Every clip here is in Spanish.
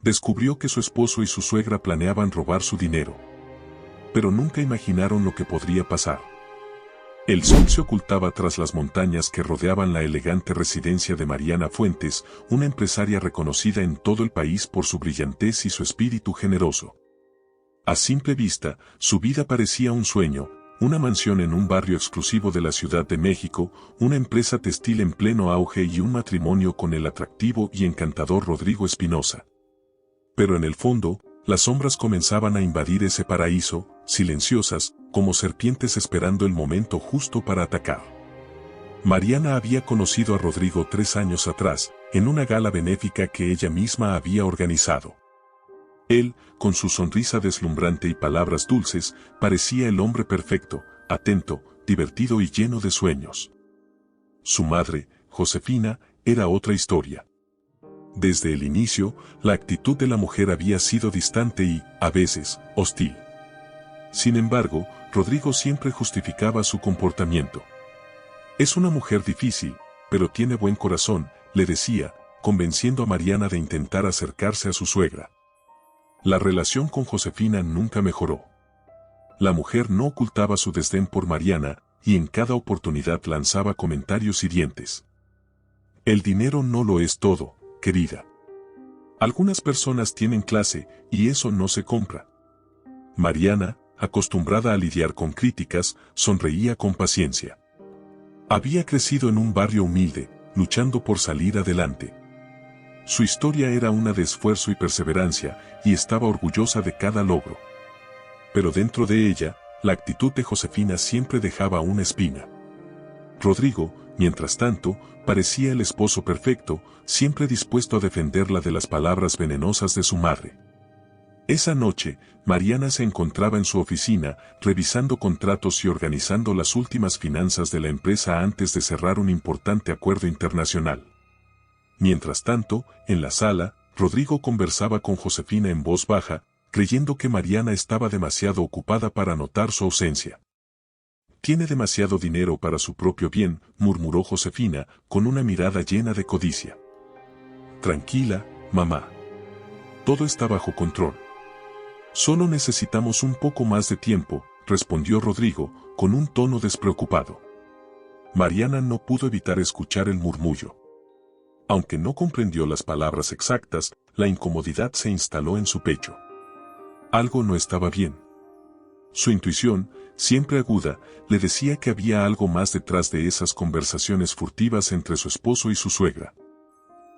Descubrió que su esposo y su suegra planeaban robar su dinero. Pero nunca imaginaron lo que podría pasar. El sol se ocultaba tras las montañas que rodeaban la elegante residencia de Mariana Fuentes, una empresaria reconocida en todo el país por su brillantez y su espíritu generoso. A simple vista, su vida parecía un sueño, una mansión en un barrio exclusivo de la Ciudad de México, una empresa textil en pleno auge y un matrimonio con el atractivo y encantador Rodrigo Espinosa. Pero en el fondo, las sombras comenzaban a invadir ese paraíso, silenciosas, como serpientes esperando el momento justo para atacar. Mariana había conocido a Rodrigo 3 años atrás, en una gala benéfica que ella misma había organizado. Él, con su sonrisa deslumbrante y palabras dulces, parecía el hombre perfecto, atento, divertido y lleno de sueños. Su madre, Josefina, era otra historia. Desde el inicio, la actitud de la mujer había sido distante y, a veces, hostil. Sin embargo, Rodrigo siempre justificaba su comportamiento. Es una mujer difícil, pero tiene buen corazón, le decía, convenciendo a Mariana de intentar acercarse a su suegra. La relación con Josefina nunca mejoró. La mujer no ocultaba su desdén por Mariana, y en cada oportunidad lanzaba comentarios hirientes. El dinero no lo es todo, querida. Algunas personas tienen clase, y eso no se compra. Mariana, acostumbrada a lidiar con críticas, sonreía con paciencia. Había crecido en un barrio humilde, luchando por salir adelante. Su historia era una de esfuerzo y perseverancia, y estaba orgullosa de cada logro. Pero dentro de ella, la actitud de Josefina siempre dejaba una espina. Rodrigo, mientras tanto, parecía el esposo perfecto, siempre dispuesto a defenderla de las palabras venenosas de su madre. Esa noche, Mariana se encontraba en su oficina, revisando contratos y organizando las últimas finanzas de la empresa antes de cerrar un importante acuerdo internacional. Mientras tanto, en la sala, Rodrigo conversaba con Josefina en voz baja, creyendo que Mariana estaba demasiado ocupada para notar su ausencia. Tiene demasiado dinero para su propio bien, murmuró Josefina, con una mirada llena de codicia. Tranquila, mamá. Todo está bajo control. Solo necesitamos un poco más de tiempo, respondió Rodrigo, con un tono despreocupado. Mariana no pudo evitar escuchar el murmullo. Aunque no comprendió las palabras exactas, la incomodidad se instaló en su pecho. Algo no estaba bien. Su intuición, siempre aguda, le decía que había algo más detrás de esas conversaciones furtivas entre su esposo y su suegra.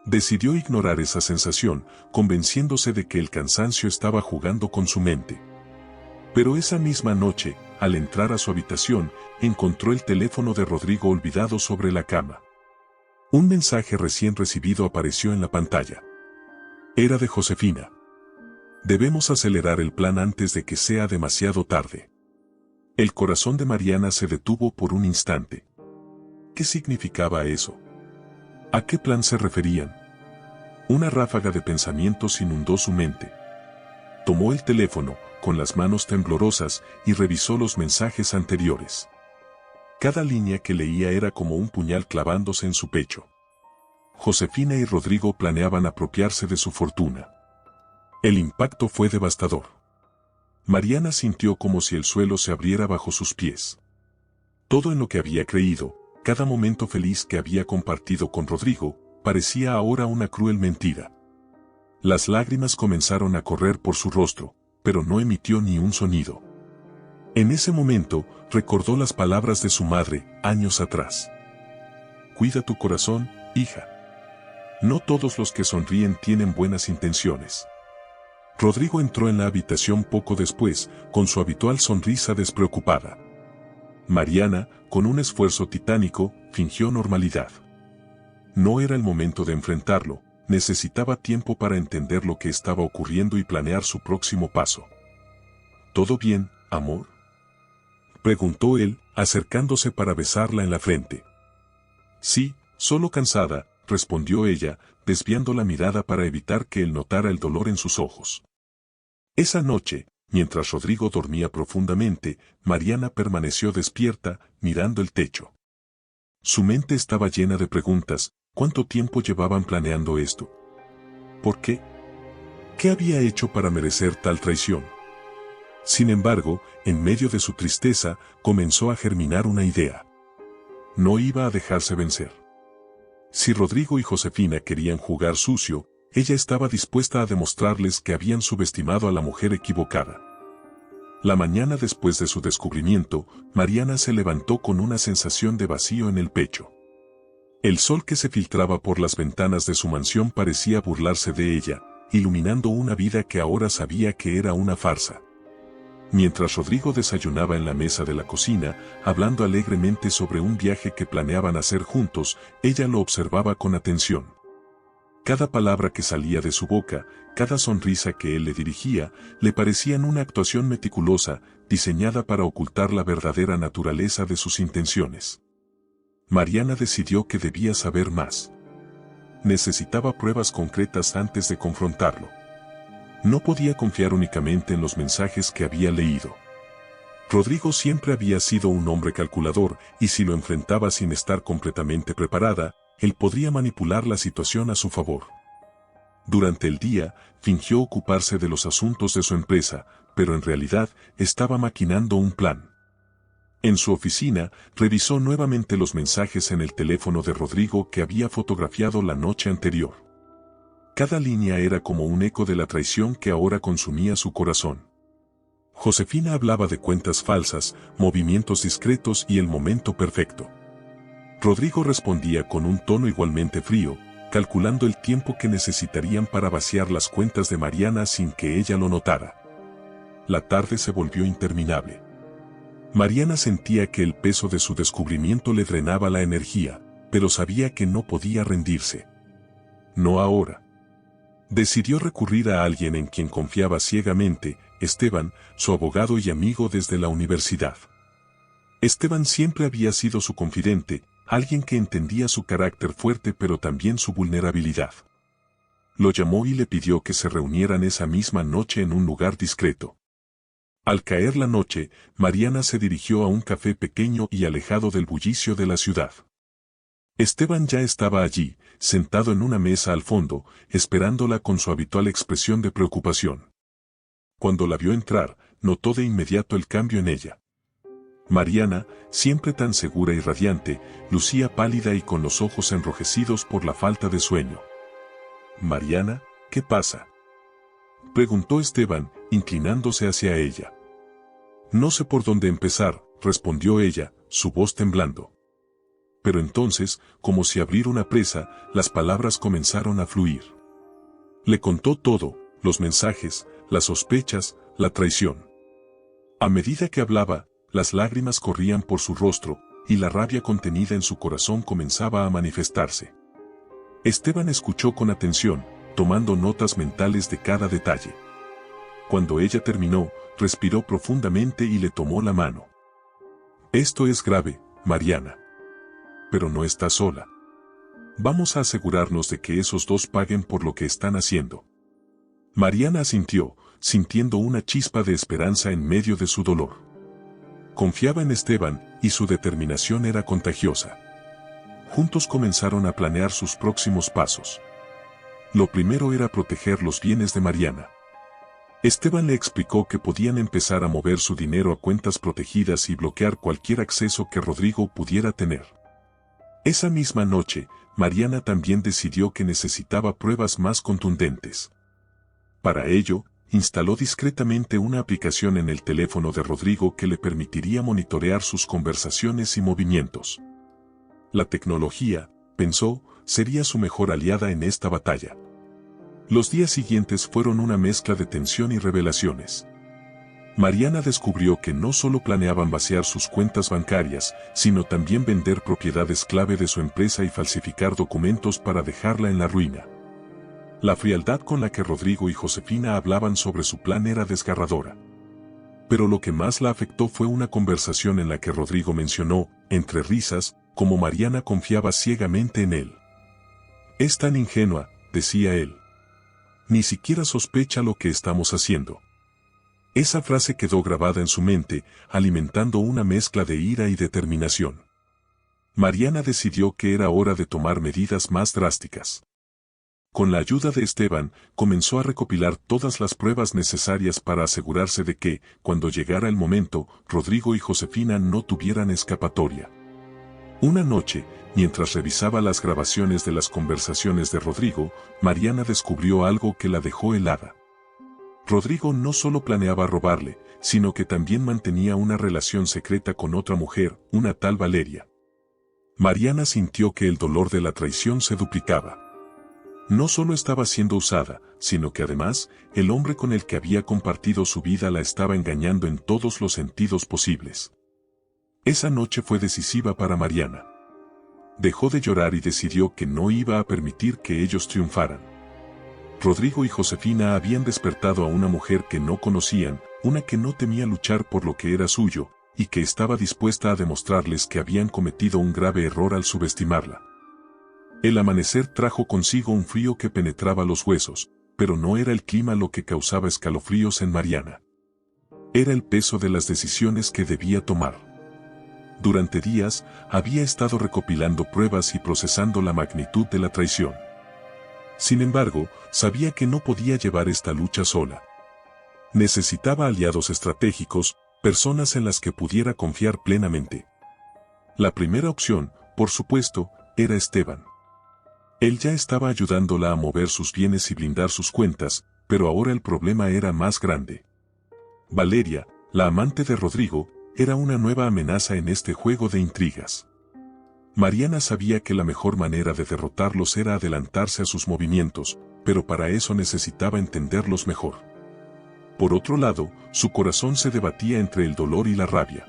Decidió ignorar esa sensación, convenciéndose de que el cansancio estaba jugando con su mente. Pero esa misma noche, al entrar a su habitación, encontró el teléfono de Rodrigo olvidado sobre la cama. Un mensaje recién recibido apareció en la pantalla. Era de Josefina. Debemos acelerar el plan antes de que sea demasiado tarde. El corazón de Mariana se detuvo por un instante. ¿Qué significaba eso? ¿A qué plan se referían? Una ráfaga de pensamientos inundó su mente. Tomó el teléfono, con las manos temblorosas, y revisó los mensajes anteriores. Cada línea que leía era como un puñal clavándose en su pecho. Josefina y Rodrigo planeaban apropiarse de su fortuna. El impacto fue devastador. Mariana sintió como si el suelo se abriera bajo sus pies. Todo en lo que había creído, cada momento feliz que había compartido con Rodrigo, parecía ahora una cruel mentira. Las lágrimas comenzaron a correr por su rostro, pero no emitió ni un sonido. En ese momento, recordó las palabras de su madre, años atrás. Cuida tu corazón, hija. No todos los que sonríen tienen buenas intenciones. Rodrigo entró en la habitación poco después, con su habitual sonrisa despreocupada. Mariana, con un esfuerzo titánico, fingió normalidad. No era el momento de enfrentarlo, necesitaba tiempo para entender lo que estaba ocurriendo y planear su próximo paso. ¿Todo bien, amor?, preguntó él, acercándose para besarla en la frente. Sí, solo cansada, respondió ella, desviando la mirada para evitar que él notara el dolor en sus ojos. Esa noche, mientras Rodrigo dormía profundamente, Mariana permaneció despierta, mirando el techo. Su mente estaba llena de preguntas. ¿Cuánto tiempo llevaban planeando esto? ¿Por qué? ¿Qué había hecho para merecer tal traición? Sin embargo, en medio de su tristeza, comenzó a germinar una idea. No iba a dejarse vencer. Si Rodrigo y Josefina querían jugar sucio, ella estaba dispuesta a demostrarles que habían subestimado a la mujer equivocada. La mañana después de su descubrimiento, Mariana se levantó con una sensación de vacío en el pecho. El sol que se filtraba por las ventanas de su mansión parecía burlarse de ella, iluminando una vida que ahora sabía que era una farsa. Mientras Rodrigo desayunaba en la mesa de la cocina, hablando alegremente sobre un viaje que planeaban hacer juntos, ella lo observaba con atención. Cada palabra que salía de su boca, cada sonrisa que él le dirigía, le parecían una actuación meticulosa, diseñada para ocultar la verdadera naturaleza de sus intenciones. Mariana decidió que debía saber más. Necesitaba pruebas concretas antes de confrontarlo. No podía confiar únicamente en los mensajes que había leído. Rodrigo siempre había sido un hombre calculador, y si lo enfrentaba sin estar completamente preparada, él podría manipular la situación a su favor. Durante el día, fingió ocuparse de los asuntos de su empresa, pero en realidad estaba maquinando un plan. En su oficina, revisó nuevamente los mensajes en el teléfono de Rodrigo que había fotografiado la noche anterior. Cada línea era como un eco de la traición que ahora consumía su corazón. Josefina hablaba de cuentas falsas, movimientos discretos y el momento perfecto. Rodrigo respondía con un tono igualmente frío, calculando el tiempo que necesitarían para vaciar las cuentas de Mariana sin que ella lo notara. La tarde se volvió interminable. Mariana sentía que el peso de su descubrimiento le drenaba la energía, pero sabía que no podía rendirse. No ahora. Decidió recurrir a alguien en quien confiaba ciegamente, Esteban, su abogado y amigo desde la universidad. Esteban siempre había sido su confidente, alguien que entendía su carácter fuerte pero también su vulnerabilidad. Lo llamó y le pidió que se reunieran esa misma noche en un lugar discreto. Al caer la noche, Mariana se dirigió a un café pequeño y alejado del bullicio de la ciudad. Esteban ya estaba allí, sentado en una mesa al fondo, esperándola con su habitual expresión de preocupación. Cuando la vio entrar, notó de inmediato el cambio en ella. Mariana, siempre tan segura y radiante, lucía pálida y con los ojos enrojecidos por la falta de sueño. «Mariana, ¿qué pasa?», preguntó Esteban, inclinándose hacia ella. «No sé por dónde empezar», respondió ella, su voz temblando. Pero entonces, como si abriera una presa, las palabras comenzaron a fluir. Le contó todo, los mensajes, las sospechas, la traición. A medida que hablaba, las lágrimas corrían por su rostro, y la rabia contenida en su corazón comenzaba a manifestarse. Esteban escuchó con atención, tomando notas mentales de cada detalle. Cuando ella terminó, respiró profundamente y le tomó la mano. «Esto es grave, Mariana. Pero no estás sola. Vamos a asegurarnos de que esos dos paguen por lo que están haciendo». Mariana asintió, sintiendo una chispa de esperanza en medio de su dolor. Confiaba en Esteban, y su determinación era contagiosa. Juntos comenzaron a planear sus próximos pasos. Lo primero era proteger los bienes de Mariana. Esteban le explicó que podían empezar a mover su dinero a cuentas protegidas y bloquear cualquier acceso que Rodrigo pudiera tener. Esa misma noche, Mariana también decidió que necesitaba pruebas más contundentes. Para ello, instaló discretamente una aplicación en el teléfono de Rodrigo que le permitiría monitorear sus conversaciones y movimientos. La tecnología, pensó, sería su mejor aliada en esta batalla. Los días siguientes fueron una mezcla de tensión y revelaciones. Mariana descubrió que no solo planeaban vaciar sus cuentas bancarias, sino también vender propiedades clave de su empresa y falsificar documentos para dejarla en la ruina. La frialdad con la que Rodrigo y Josefina hablaban sobre su plan era desgarradora. Pero lo que más la afectó fue una conversación en la que Rodrigo mencionó, entre risas, cómo Mariana confiaba ciegamente en él. «Es tan ingenua», decía él. «Ni siquiera sospecha lo que estamos haciendo». Esa frase quedó grabada en su mente, alimentando una mezcla de ira y determinación. Mariana decidió que era hora de tomar medidas más drásticas. Con la ayuda de Esteban, comenzó a recopilar todas las pruebas necesarias para asegurarse de que, cuando llegara el momento, Rodrigo y Josefina no tuvieran escapatoria. Una noche, mientras revisaba las grabaciones de las conversaciones de Rodrigo, Mariana descubrió algo que la dejó helada. Rodrigo no solo planeaba robarle, sino que también mantenía una relación secreta con otra mujer, una tal Valeria. Mariana sintió que el dolor de la traición se duplicaba. No solo estaba siendo usada, sino que además, el hombre con el que había compartido su vida la estaba engañando en todos los sentidos posibles. Esa noche fue decisiva para Mariana. Dejó de llorar y decidió que no iba a permitir que ellos triunfaran. Rodrigo y Josefina habían despertado a una mujer que no conocían, una que no temía luchar por lo que era suyo, y que estaba dispuesta a demostrarles que habían cometido un grave error al subestimarla. El amanecer trajo consigo un frío que penetraba los huesos, pero no era el clima lo que causaba escalofríos en Mariana. Era el peso de las decisiones que debía tomar. Durante días, había estado recopilando pruebas y procesando la magnitud de la traición. Sin embargo, sabía que no podía llevar esta lucha sola. Necesitaba aliados estratégicos, personas en las que pudiera confiar plenamente. La primera opción, por supuesto, era Esteban. Él ya estaba ayudándola a mover sus bienes y blindar sus cuentas, pero ahora el problema era más grande. Valeria, la amante de Rodrigo, era una nueva amenaza en este juego de intrigas. Mariana sabía que la mejor manera de derrotarlos era adelantarse a sus movimientos, pero para eso necesitaba entenderlos mejor. Por otro lado, su corazón se debatía entre el dolor y la rabia.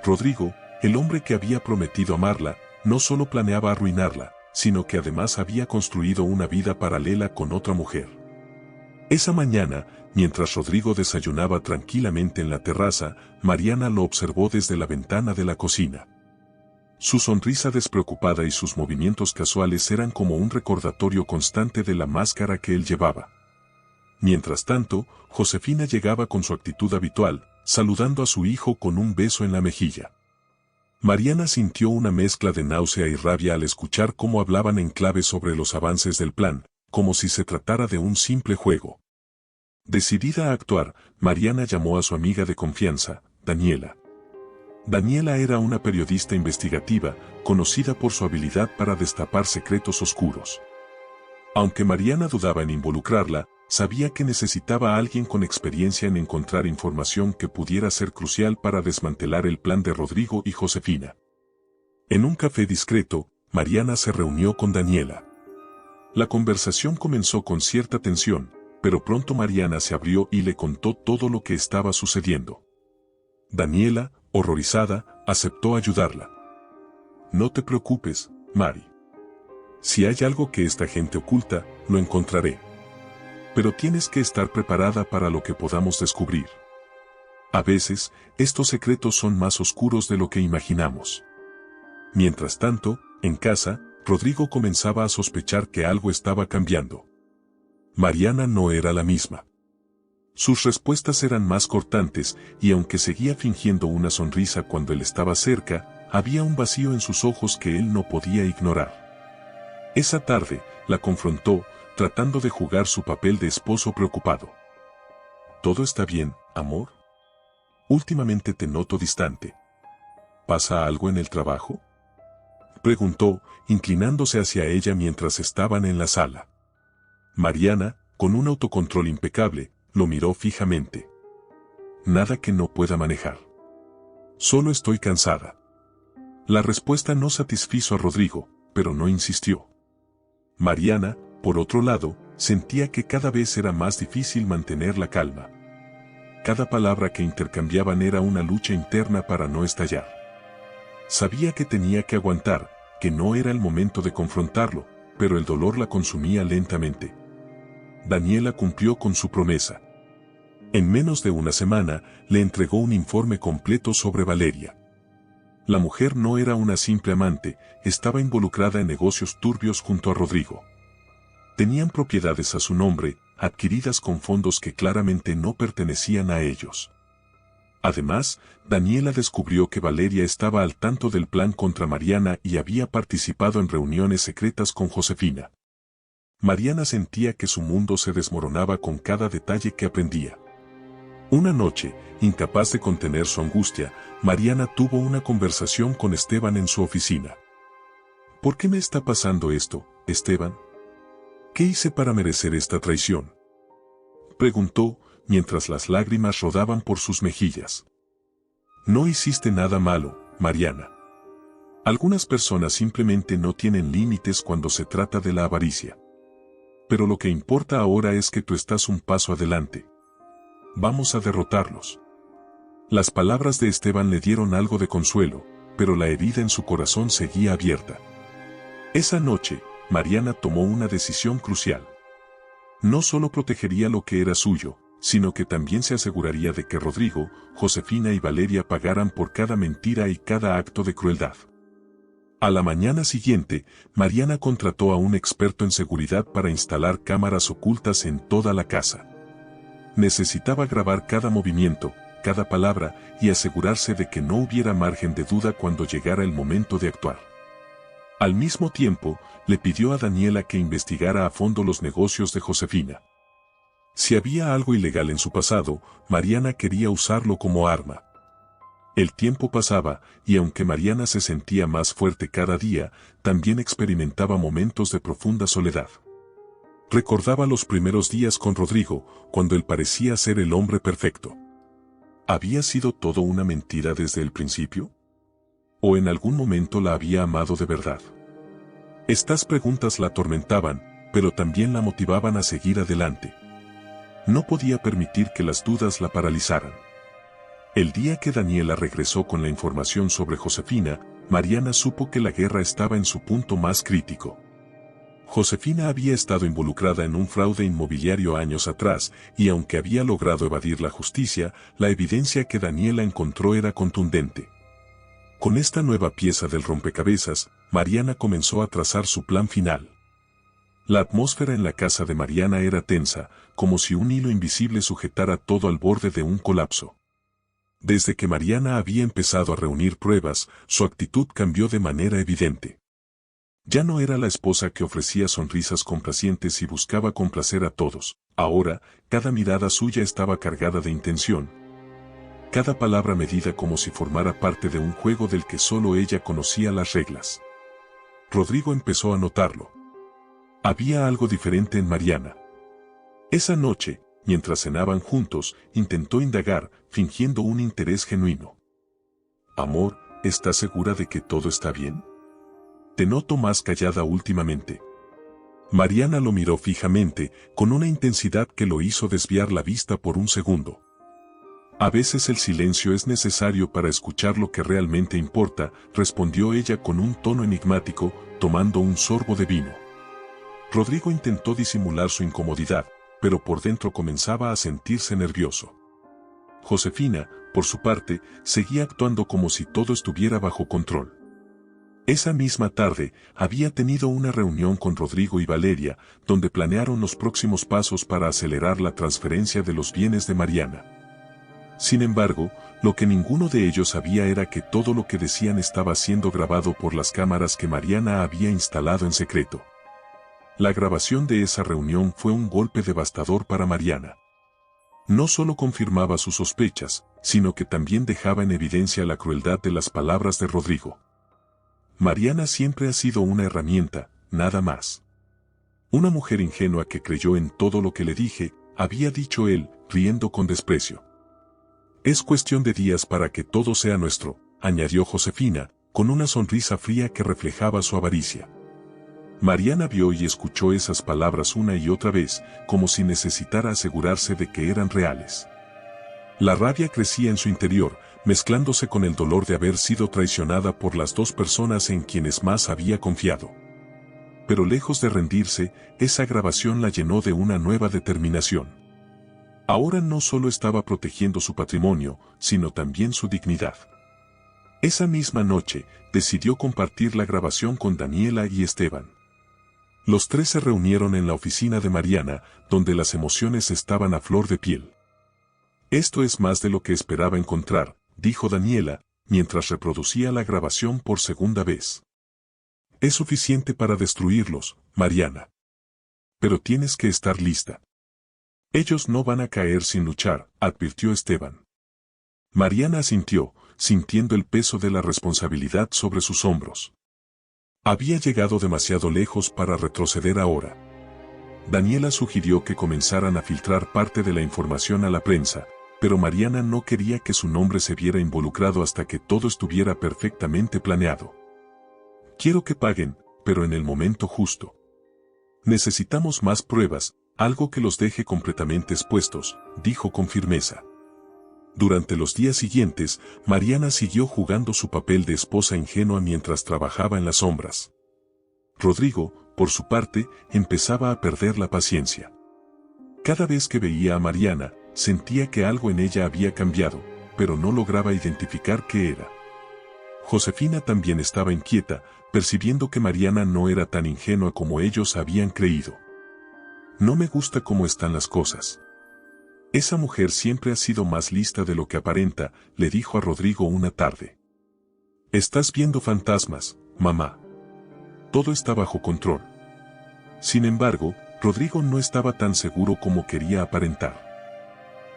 Rodrigo, el hombre que había prometido amarla, no solo planeaba arruinarla, sino que además había construido una vida paralela con otra mujer. Esa mañana, mientras Rodrigo desayunaba tranquilamente en la terraza, Mariana lo observó desde la ventana de la cocina. Su sonrisa despreocupada y sus movimientos casuales eran como un recordatorio constante de la máscara que él llevaba. Mientras tanto, Josefina llegaba con su actitud habitual, saludando a su hijo con un beso en la mejilla. Mariana sintió una mezcla de náusea y rabia al escuchar cómo hablaban en clave sobre los avances del plan, como si se tratara de un simple juego. Decidida a actuar, Mariana llamó a su amiga de confianza, Daniela. Daniela era una periodista investigativa, conocida por su habilidad para destapar secretos oscuros. Aunque Mariana dudaba en involucrarla, sabía que necesitaba a alguien con experiencia en encontrar información que pudiera ser crucial para desmantelar el plan de Rodrigo y Josefina. En un café discreto, Mariana se reunió con Daniela. La conversación comenzó con cierta tensión, pero pronto Mariana se abrió y le contó todo lo que estaba sucediendo. Daniela, horrorizada, aceptó ayudarla. No te preocupes, Mari. Si hay algo que esta gente oculta, lo encontraré. Pero tienes que estar preparada para lo que podamos descubrir. A veces, estos secretos son más oscuros de lo que imaginamos. Mientras tanto, en casa, Rodrigo comenzaba a sospechar que algo estaba cambiando. Mariana no era la misma. Sus respuestas eran más cortantes, y aunque seguía fingiendo una sonrisa cuando él estaba cerca, había un vacío en sus ojos que él no podía ignorar. Esa tarde, la confrontó, tratando de jugar su papel de esposo preocupado. ¿Todo está bien, amor? Últimamente te noto distante. ¿Pasa algo en el trabajo?, preguntó, inclinándose hacia ella mientras estaban en la sala. Mariana, con un autocontrol impecable, lo miró fijamente. Nada que no pueda manejar. Solo estoy cansada. La respuesta no satisfizo a Rodrigo, pero no insistió. Mariana, por otro lado, sentía que cada vez era más difícil mantener la calma. Cada palabra que intercambiaban era una lucha interna para no estallar. Sabía que tenía que aguantar, que no era el momento de confrontarlo, pero el dolor la consumía lentamente. Daniela cumplió con su promesa. En menos de una semana, le entregó un informe completo sobre Valeria. La mujer no era una simple amante, estaba involucrada en negocios turbios junto a Rodrigo. Tenían propiedades a su nombre, adquiridas con fondos que claramente no pertenecían a ellos. Además, Daniela descubrió que Valeria estaba al tanto del plan contra Mariana y había participado en reuniones secretas con Josefina. Mariana sentía que su mundo se desmoronaba con cada detalle que aprendía. Una noche, incapaz de contener su angustia, Mariana tuvo una conversación con Esteban en su oficina. ¿Por qué me está pasando esto, Esteban? ¿Qué hice para merecer esta traición?, preguntó, mientras las lágrimas rodaban por sus mejillas. No hiciste nada malo, Mariana. Algunas personas simplemente no tienen límites cuando se trata de la avaricia. Pero lo que importa ahora es que tú estás un paso adelante. Vamos a derrotarlos. Las palabras de Esteban le dieron algo de consuelo, pero la herida en su corazón seguía abierta. Esa noche, Mariana tomó una decisión crucial. No solo protegería lo que era suyo, sino que también se aseguraría de que Rodrigo, Josefina y Valeria pagaran por cada mentira y cada acto de crueldad. A la mañana siguiente, Mariana contrató a un experto en seguridad para instalar cámaras ocultas en toda la casa. Necesitaba grabar cada movimiento, cada palabra, y asegurarse de que no hubiera margen de duda cuando llegara el momento de actuar. Al mismo tiempo, le pidió a Daniela que investigara a fondo los negocios de Josefina. Si había algo ilegal en su pasado, Mariana quería usarlo como arma. El tiempo pasaba, y aunque Mariana se sentía más fuerte cada día, también experimentaba momentos de profunda soledad. Recordaba los primeros días con Rodrigo, cuando él parecía ser el hombre perfecto. ¿Había sido todo una mentira desde el principio? ¿O en algún momento la había amado de verdad? Estas preguntas la atormentaban, pero también la motivaban a seguir adelante. No podía permitir que las dudas la paralizaran. El día que Daniela regresó con la información sobre Josefina, Mariana supo que la guerra estaba en su punto más crítico. Josefina había estado involucrada en un fraude inmobiliario años atrás, y aunque había logrado evadir la justicia, la evidencia que Daniela encontró era contundente. Con esta nueva pieza del rompecabezas, Mariana comenzó a trazar su plan final. La atmósfera en la casa de Mariana era tensa, como si un hilo invisible sujetara todo al borde de un colapso. Desde que Mariana había empezado a reunir pruebas, su actitud cambió de manera evidente. Ya no era la esposa que ofrecía sonrisas complacientes y buscaba complacer a todos. Ahora, cada mirada suya estaba cargada de intención. Cada palabra medida como si formara parte de un juego del que solo ella conocía las reglas. Rodrigo empezó a notarlo. Había algo diferente en Mariana. Esa noche, mientras cenaban juntos, intentó indagar, fingiendo un interés genuino. «Amor, ¿estás segura de que todo está bien? Te noto más callada últimamente». Mariana lo miró fijamente, con una intensidad que lo hizo desviar la vista por un segundo. «A veces el silencio es necesario para escuchar lo que realmente importa», respondió ella con un tono enigmático, tomando un sorbo de vino. Rodrigo intentó disimular su incomodidad, pero por dentro comenzaba a sentirse nervioso. Josefina, por su parte, seguía actuando como si todo estuviera bajo control. Esa misma tarde, había tenido una reunión con Rodrigo y Valeria, donde planearon los próximos pasos para acelerar la transferencia de los bienes de Mariana. Sin embargo, lo que ninguno de ellos sabía era que todo lo que decían estaba siendo grabado por las cámaras que Mariana había instalado en secreto. La grabación de esa reunión fue un golpe devastador para Mariana. No solo confirmaba sus sospechas, sino que también dejaba en evidencia la crueldad de las palabras de Rodrigo. Mariana siempre ha sido una herramienta, nada más. Una mujer ingenua que creyó en todo lo que le dije, había dicho él, riendo con desprecio. Es cuestión de días para que todo sea nuestro, añadió Josefina, con una sonrisa fría que reflejaba su avaricia. Mariana vio y escuchó esas palabras una y otra vez, como si necesitara asegurarse de que eran reales. La rabia crecía en su interior, mezclándose con el dolor de haber sido traicionada por las dos personas en quienes más había confiado. Pero lejos de rendirse, esa grabación la llenó de una nueva determinación. Ahora no solo estaba protegiendo su patrimonio, sino también su dignidad. Esa misma noche, decidió compartir la grabación con Daniela y Esteban. Los tres se reunieron en la oficina de Mariana, donde las emociones estaban a flor de piel. «Esto es más de lo que esperaba encontrar», dijo Daniela, mientras reproducía la grabación por segunda vez. «Es suficiente para destruirlos, Mariana. pero tienes que estar lista. Ellos no van a caer sin luchar, advirtió Esteban. Mariana asintió, sintiendo el peso de la responsabilidad sobre sus hombros. Había llegado demasiado lejos para retroceder ahora. Daniela sugirió que comenzaran a filtrar parte de la información a la prensa, pero Mariana no quería que su nombre se viera involucrado hasta que todo estuviera perfectamente planeado. Quiero que paguen, pero en el momento justo. Necesitamos más pruebas, algo que los deje completamente expuestos, dijo con firmeza. Durante los días siguientes, Mariana siguió jugando su papel de esposa ingenua mientras trabajaba en las sombras. Rodrigo, por su parte, empezaba a perder la paciencia. Cada vez que veía a Mariana, sentía que algo en ella había cambiado, pero no lograba identificar qué era. Josefina también estaba inquieta, percibiendo que Mariana no era tan ingenua como ellos habían creído. No me gusta cómo están las cosas. Esa mujer siempre ha sido más lista de lo que aparenta, le dijo a Rodrigo una tarde. Estás viendo fantasmas, mamá. Todo está bajo control. Sin embargo, Rodrigo no estaba tan seguro como quería aparentar.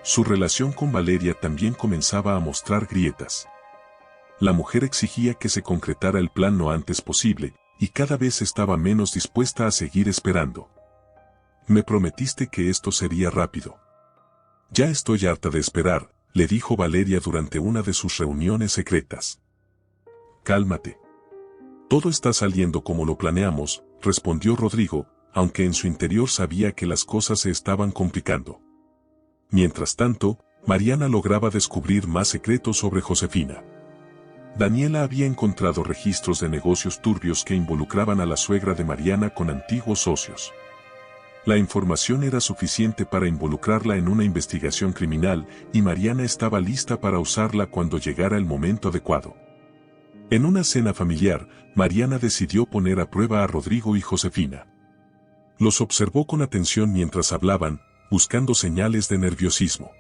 Su relación con Valeria también comenzaba a mostrar grietas. La mujer exigía que se concretara el plan lo antes posible, y cada vez estaba menos dispuesta a seguir esperando. Me prometiste que esto sería rápido. Ya estoy harta de esperar, le dijo Valeria durante una de sus reuniones secretas. Cálmate. Todo está saliendo como lo planeamos, respondió Rodrigo, aunque en su interior sabía que las cosas se estaban complicando. Mientras tanto, Mariana lograba descubrir más secretos sobre Josefina. Daniela había encontrado registros de negocios turbios que involucraban a la suegra de Mariana con antiguos socios. La información era suficiente para involucrarla en una investigación criminal y Mariana estaba lista para usarla cuando llegara el momento adecuado. En una cena familiar, Mariana decidió poner a prueba a Rodrigo y Josefina. Los observó con atención mientras hablaban, buscando señales de nerviosismo.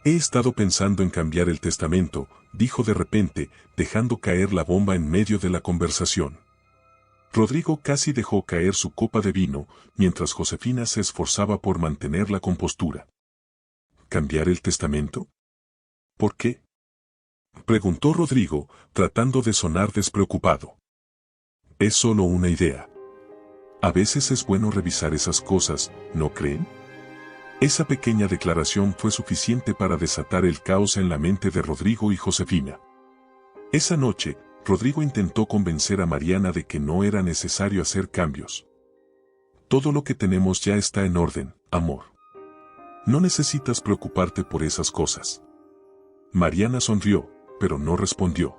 He estado pensando en cambiar el testamento, dijo de repente, dejando caer la bomba en medio de la conversación. Rodrigo casi dejó caer su copa de vino, mientras Josefina se esforzaba por mantener la compostura. ¿Cambiar el testamento? ¿Por qué? Preguntó Rodrigo, tratando de sonar despreocupado. Es solo una idea. A veces es bueno revisar esas cosas, ¿no creen? Esa pequeña declaración fue suficiente para desatar el caos en la mente de Rodrigo y Josefina. Esa noche, Rodrigo intentó convencer a Mariana de que no era necesario hacer cambios. Todo lo que tenemos ya está en orden, amor. No necesitas preocuparte por esas cosas. Mariana sonrió, pero no respondió.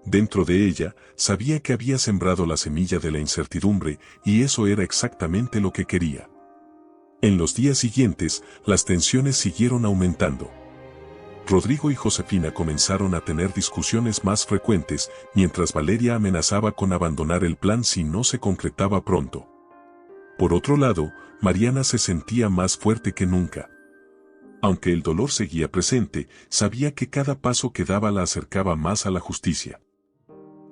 Dentro de ella, sabía que había sembrado la semilla de la incertidumbre, y eso era exactamente lo que quería. En los días siguientes, las tensiones siguieron aumentando. Rodrigo y Josefina comenzaron a tener discusiones más frecuentes, mientras Valeria amenazaba con abandonar el plan si no se concretaba pronto. Por otro lado, Mariana se sentía más fuerte que nunca. Aunque el dolor seguía presente, sabía que cada paso que daba la acercaba más a la justicia.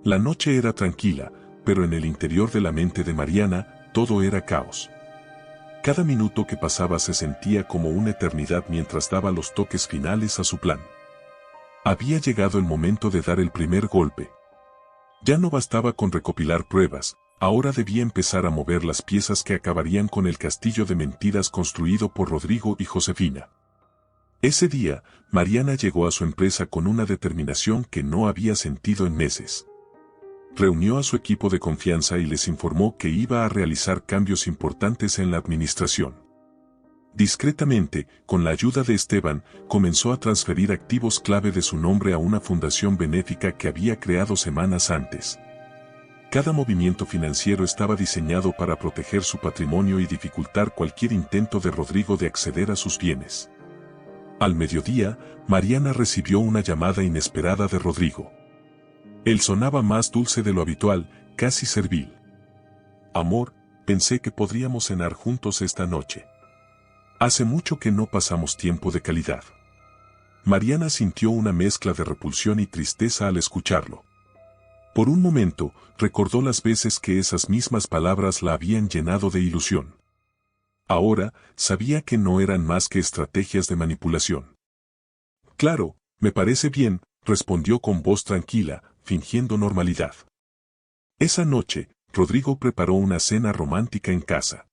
La noche era tranquila, pero en el interior de la mente de Mariana, todo era caos. Cada minuto que pasaba se sentía como una eternidad mientras daba los toques finales a su plan. Había llegado el momento de dar el primer golpe. Ya no bastaba con recopilar pruebas, ahora debía empezar a mover las piezas que acabarían con el castillo de mentiras construido por Rodrigo y Josefina. Ese día, Mariana llegó a su empresa con una determinación que no había sentido en meses. Reunió a su equipo de confianza y les informó que iba a realizar cambios importantes en la administración. Discretamente, con la ayuda de Esteban, comenzó a transferir activos clave de su nombre a una fundación benéfica que había creado semanas antes. Cada movimiento financiero estaba diseñado para proteger su patrimonio y dificultar cualquier intento de Rodrigo de acceder a sus bienes. Al mediodía, Mariana recibió una llamada inesperada de Rodrigo. Él sonaba más dulce de lo habitual, casi servil. Amor, pensé que podríamos cenar juntos esta noche. Hace mucho que no pasamos tiempo de calidad. Mariana sintió una mezcla de repulsión y tristeza al escucharlo. Por un momento, recordó las veces que esas mismas palabras la habían llenado de ilusión. Ahora, sabía que no eran más que estrategias de manipulación. Claro, me parece bien, respondió con voz tranquila, fingiendo normalidad. Esa noche, Rodrigo preparó una cena romántica en casa.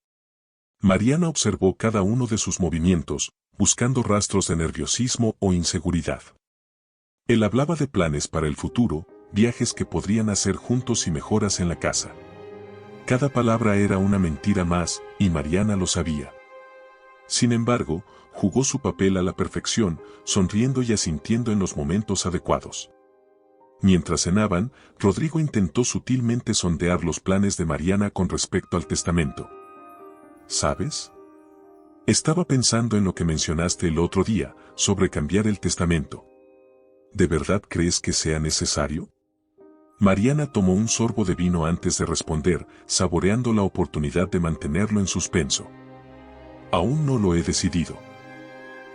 Mariana observó cada uno de sus movimientos, buscando rastros de nerviosismo o inseguridad. Él hablaba de planes para el futuro, viajes que podrían hacer juntos y mejoras en la casa. Cada palabra era una mentira más, y Mariana lo sabía. Sin embargo, jugó su papel a la perfección, sonriendo y asintiendo en los momentos adecuados. Mientras cenaban, Rodrigo intentó sutilmente sondear los planes de Mariana con respecto al testamento. ¿Sabes? Estaba pensando en lo que mencionaste el otro día, sobre cambiar el testamento. ¿De verdad crees que sea necesario? Mariana tomó un sorbo de vino antes de responder, saboreando la oportunidad de mantenerlo en suspenso. Aún no lo he decidido.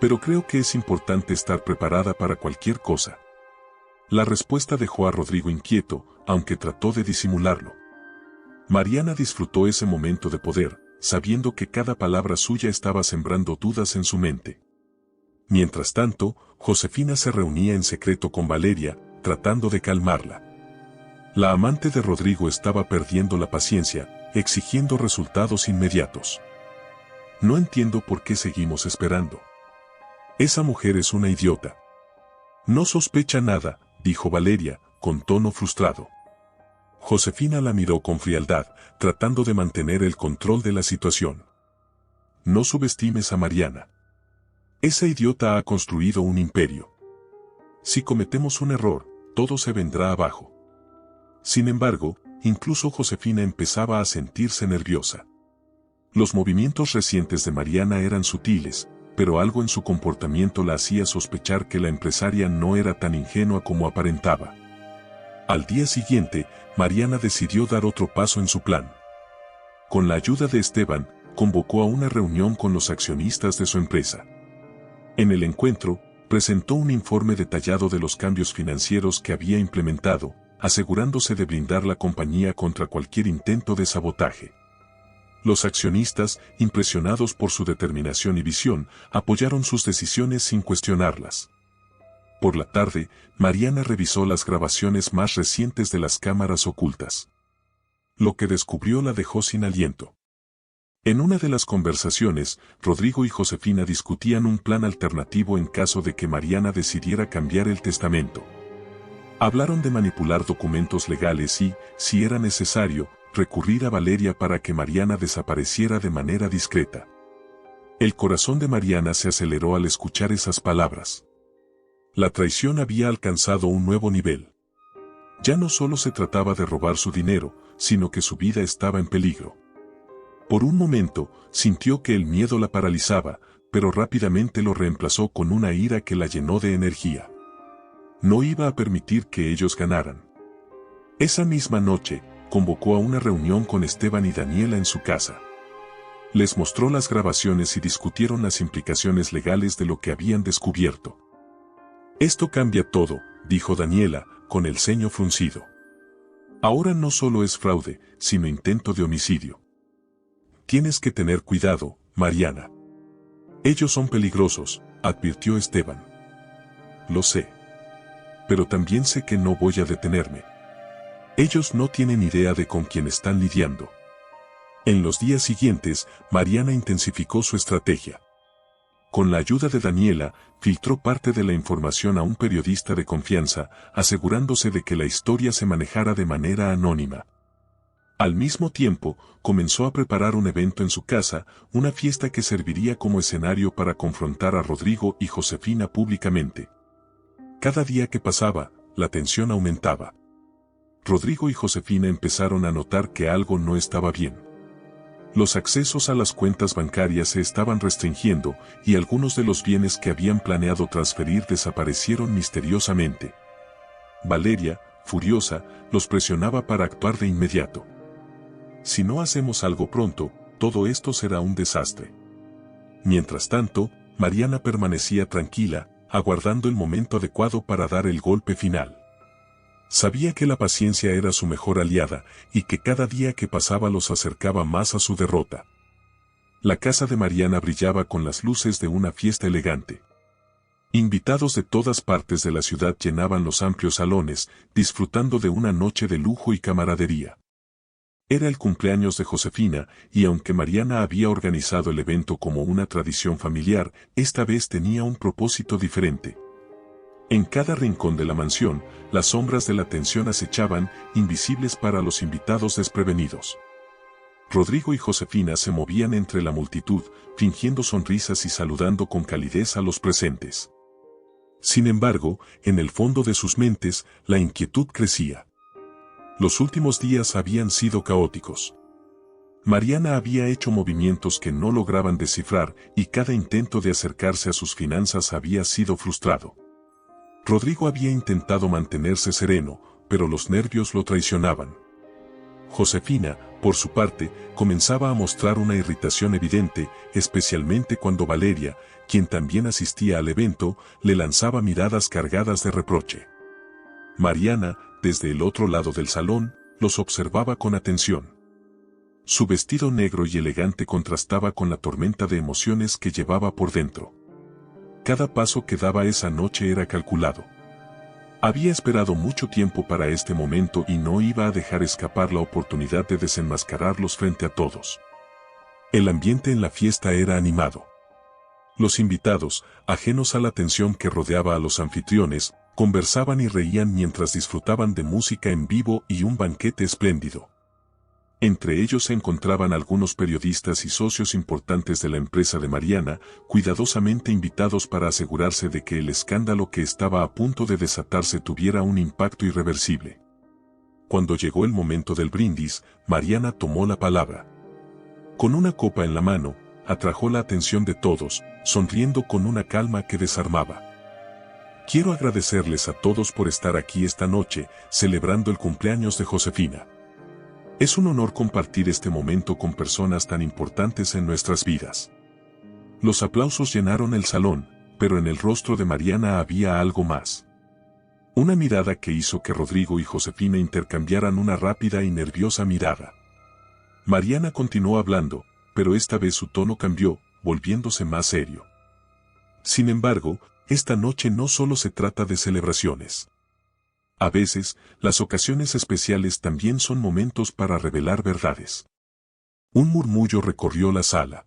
Pero creo que es importante estar preparada para cualquier cosa. La respuesta dejó a Rodrigo inquieto, aunque trató de disimularlo. Mariana disfrutó ese momento de poder, sabiendo que cada palabra suya estaba sembrando dudas en su mente. Mientras tanto, Josefina se reunía en secreto con Valeria, tratando de calmarla. La amante de Rodrigo estaba perdiendo la paciencia, exigiendo resultados inmediatos. No entiendo por qué seguimos esperando. Esa mujer es una idiota. No sospecha nada, dijo Valeria, con tono frustrado. Josefina la miró con frialdad, tratando de mantener el control de la situación. No subestimes a Mariana. Esa idiota ha construido un imperio. Si cometemos un error, todo se vendrá abajo. Sin embargo, incluso Josefina empezaba a sentirse nerviosa. Los movimientos recientes de Mariana eran sutiles, pero algo en su comportamiento la hacía sospechar que la empresaria no era tan ingenua como aparentaba. Al día siguiente, Mariana decidió dar otro paso en su plan. Con la ayuda de Esteban, convocó a una reunión con los accionistas de su empresa. En el encuentro, presentó un informe detallado de los cambios financieros que había implementado, asegurándose de blindar la compañía contra cualquier intento de sabotaje. Los accionistas, impresionados por su determinación y visión, apoyaron sus decisiones sin cuestionarlas. Por la tarde, Mariana revisó las grabaciones más recientes de las cámaras ocultas. Lo que descubrió la dejó sin aliento. En una de las conversaciones, Rodrigo y Josefina discutían un plan alternativo en caso de que Mariana decidiera cambiar el testamento. Hablaron de manipular documentos legales y, si era necesario, recurrir a Valeria para que Mariana desapareciera de manera discreta. El corazón de Mariana se aceleró al escuchar esas palabras. La traición había alcanzado un nuevo nivel. Ya no solo se trataba de robar su dinero, sino que su vida estaba en peligro. Por un momento, sintió que el miedo la paralizaba, pero rápidamente lo reemplazó con una ira que la llenó de energía. No iba a permitir que ellos ganaran. Esa misma noche, convocó a una reunión con Esteban y Daniela en su casa. Les mostró las grabaciones y discutieron las implicaciones legales de lo que habían descubierto. Esto cambia todo, dijo Daniela, con el ceño fruncido. Ahora no solo es fraude, sino intento de homicidio. Tienes que tener cuidado, Mariana. Ellos son peligrosos, advirtió Esteban. Lo sé. Pero también sé que no voy a detenerme. Ellos no tienen idea de con quién están lidiando. En los días siguientes, Mariana intensificó su estrategia. Con la ayuda de Daniela, filtró parte de la información a un periodista de confianza, asegurándose de que la historia se manejara de manera anónima. Al mismo tiempo, comenzó a preparar un evento en su casa, una fiesta que serviría como escenario para confrontar a Rodrigo y Josefina públicamente. Cada día que pasaba, la tensión aumentaba. Rodrigo y Josefina empezaron a notar que algo no estaba bien. Los accesos a las cuentas bancarias se estaban restringiendo y algunos de los bienes que habían planeado transferir desaparecieron misteriosamente. Valeria, furiosa, los presionaba para actuar de inmediato. Si no hacemos algo pronto, todo esto será un desastre. Mientras tanto, Mariana permanecía tranquila, aguardando el momento adecuado para dar el golpe final. Sabía que la paciencia era su mejor aliada y que cada día que pasaba los acercaba más a su derrota. La casa de Mariana brillaba con las luces de una fiesta elegante. Invitados de todas partes de la ciudad llenaban los amplios salones, disfrutando de una noche de lujo y camaradería. Era el cumpleaños de Josefina, y aunque Mariana había organizado el evento como una tradición familiar, esta vez tenía un propósito diferente. En cada rincón de la mansión, las sombras de la tensión acechaban, invisibles para los invitados desprevenidos. Rodrigo y Josefina se movían entre la multitud, fingiendo sonrisas y saludando con calidez a los presentes. Sin embargo, en el fondo de sus mentes, la inquietud crecía. Los últimos días habían sido caóticos. Mariana había hecho movimientos que no lograban descifrar y cada intento de acercarse a sus finanzas había sido frustrado. Rodrigo había intentado mantenerse sereno, pero los nervios lo traicionaban. Josefina, por su parte, comenzaba a mostrar una irritación evidente, especialmente cuando Valeria, quien también asistía al evento, le lanzaba miradas cargadas de reproche. Mariana, desde el otro lado del salón, los observaba con atención. Su vestido negro y elegante contrastaba con la tormenta de emociones que llevaba por dentro. Cada paso que daba esa noche era calculado. Había esperado mucho tiempo para este momento y no iba a dejar escapar la oportunidad de desenmascararlos frente a todos. El ambiente en la fiesta era animado. Los invitados, ajenos a la tensión que rodeaba a los anfitriones, conversaban y reían mientras disfrutaban de música en vivo y un banquete espléndido. Entre ellos se encontraban algunos periodistas y socios importantes de la empresa de Mariana, cuidadosamente invitados para asegurarse de que el escándalo que estaba a punto de desatarse tuviera un impacto irreversible. Cuando llegó el momento del brindis, Mariana tomó la palabra. Con una copa en la mano, atrajo la atención de todos, sonriendo con una calma que desarmaba. Quiero agradecerles a todos por estar aquí esta noche, celebrando el cumpleaños de Josefina. Es un honor compartir este momento con personas tan importantes en nuestras vidas. Los aplausos llenaron el salón, pero en el rostro de Mariana había algo más. Una mirada que hizo que Rodrigo y Josefina intercambiaran una rápida y nerviosa mirada. Mariana continuó hablando, pero esta vez su tono cambió, volviéndose más serio. Sin embargo, esta noche no solo se trata de celebraciones. A veces, las ocasiones especiales también son momentos para revelar verdades. Un murmullo recorrió la sala.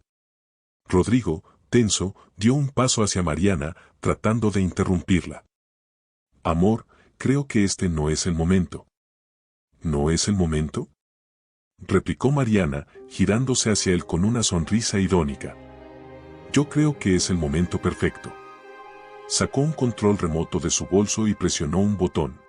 Rodrigo, tenso, dio un paso hacia Mariana, tratando de interrumpirla. Amor, creo que este no es el momento. ¿No es el momento?, replicó Mariana, girándose hacia él con una sonrisa irónica. Yo creo que es el momento perfecto. Sacó un control remoto de su bolso y presionó un botón.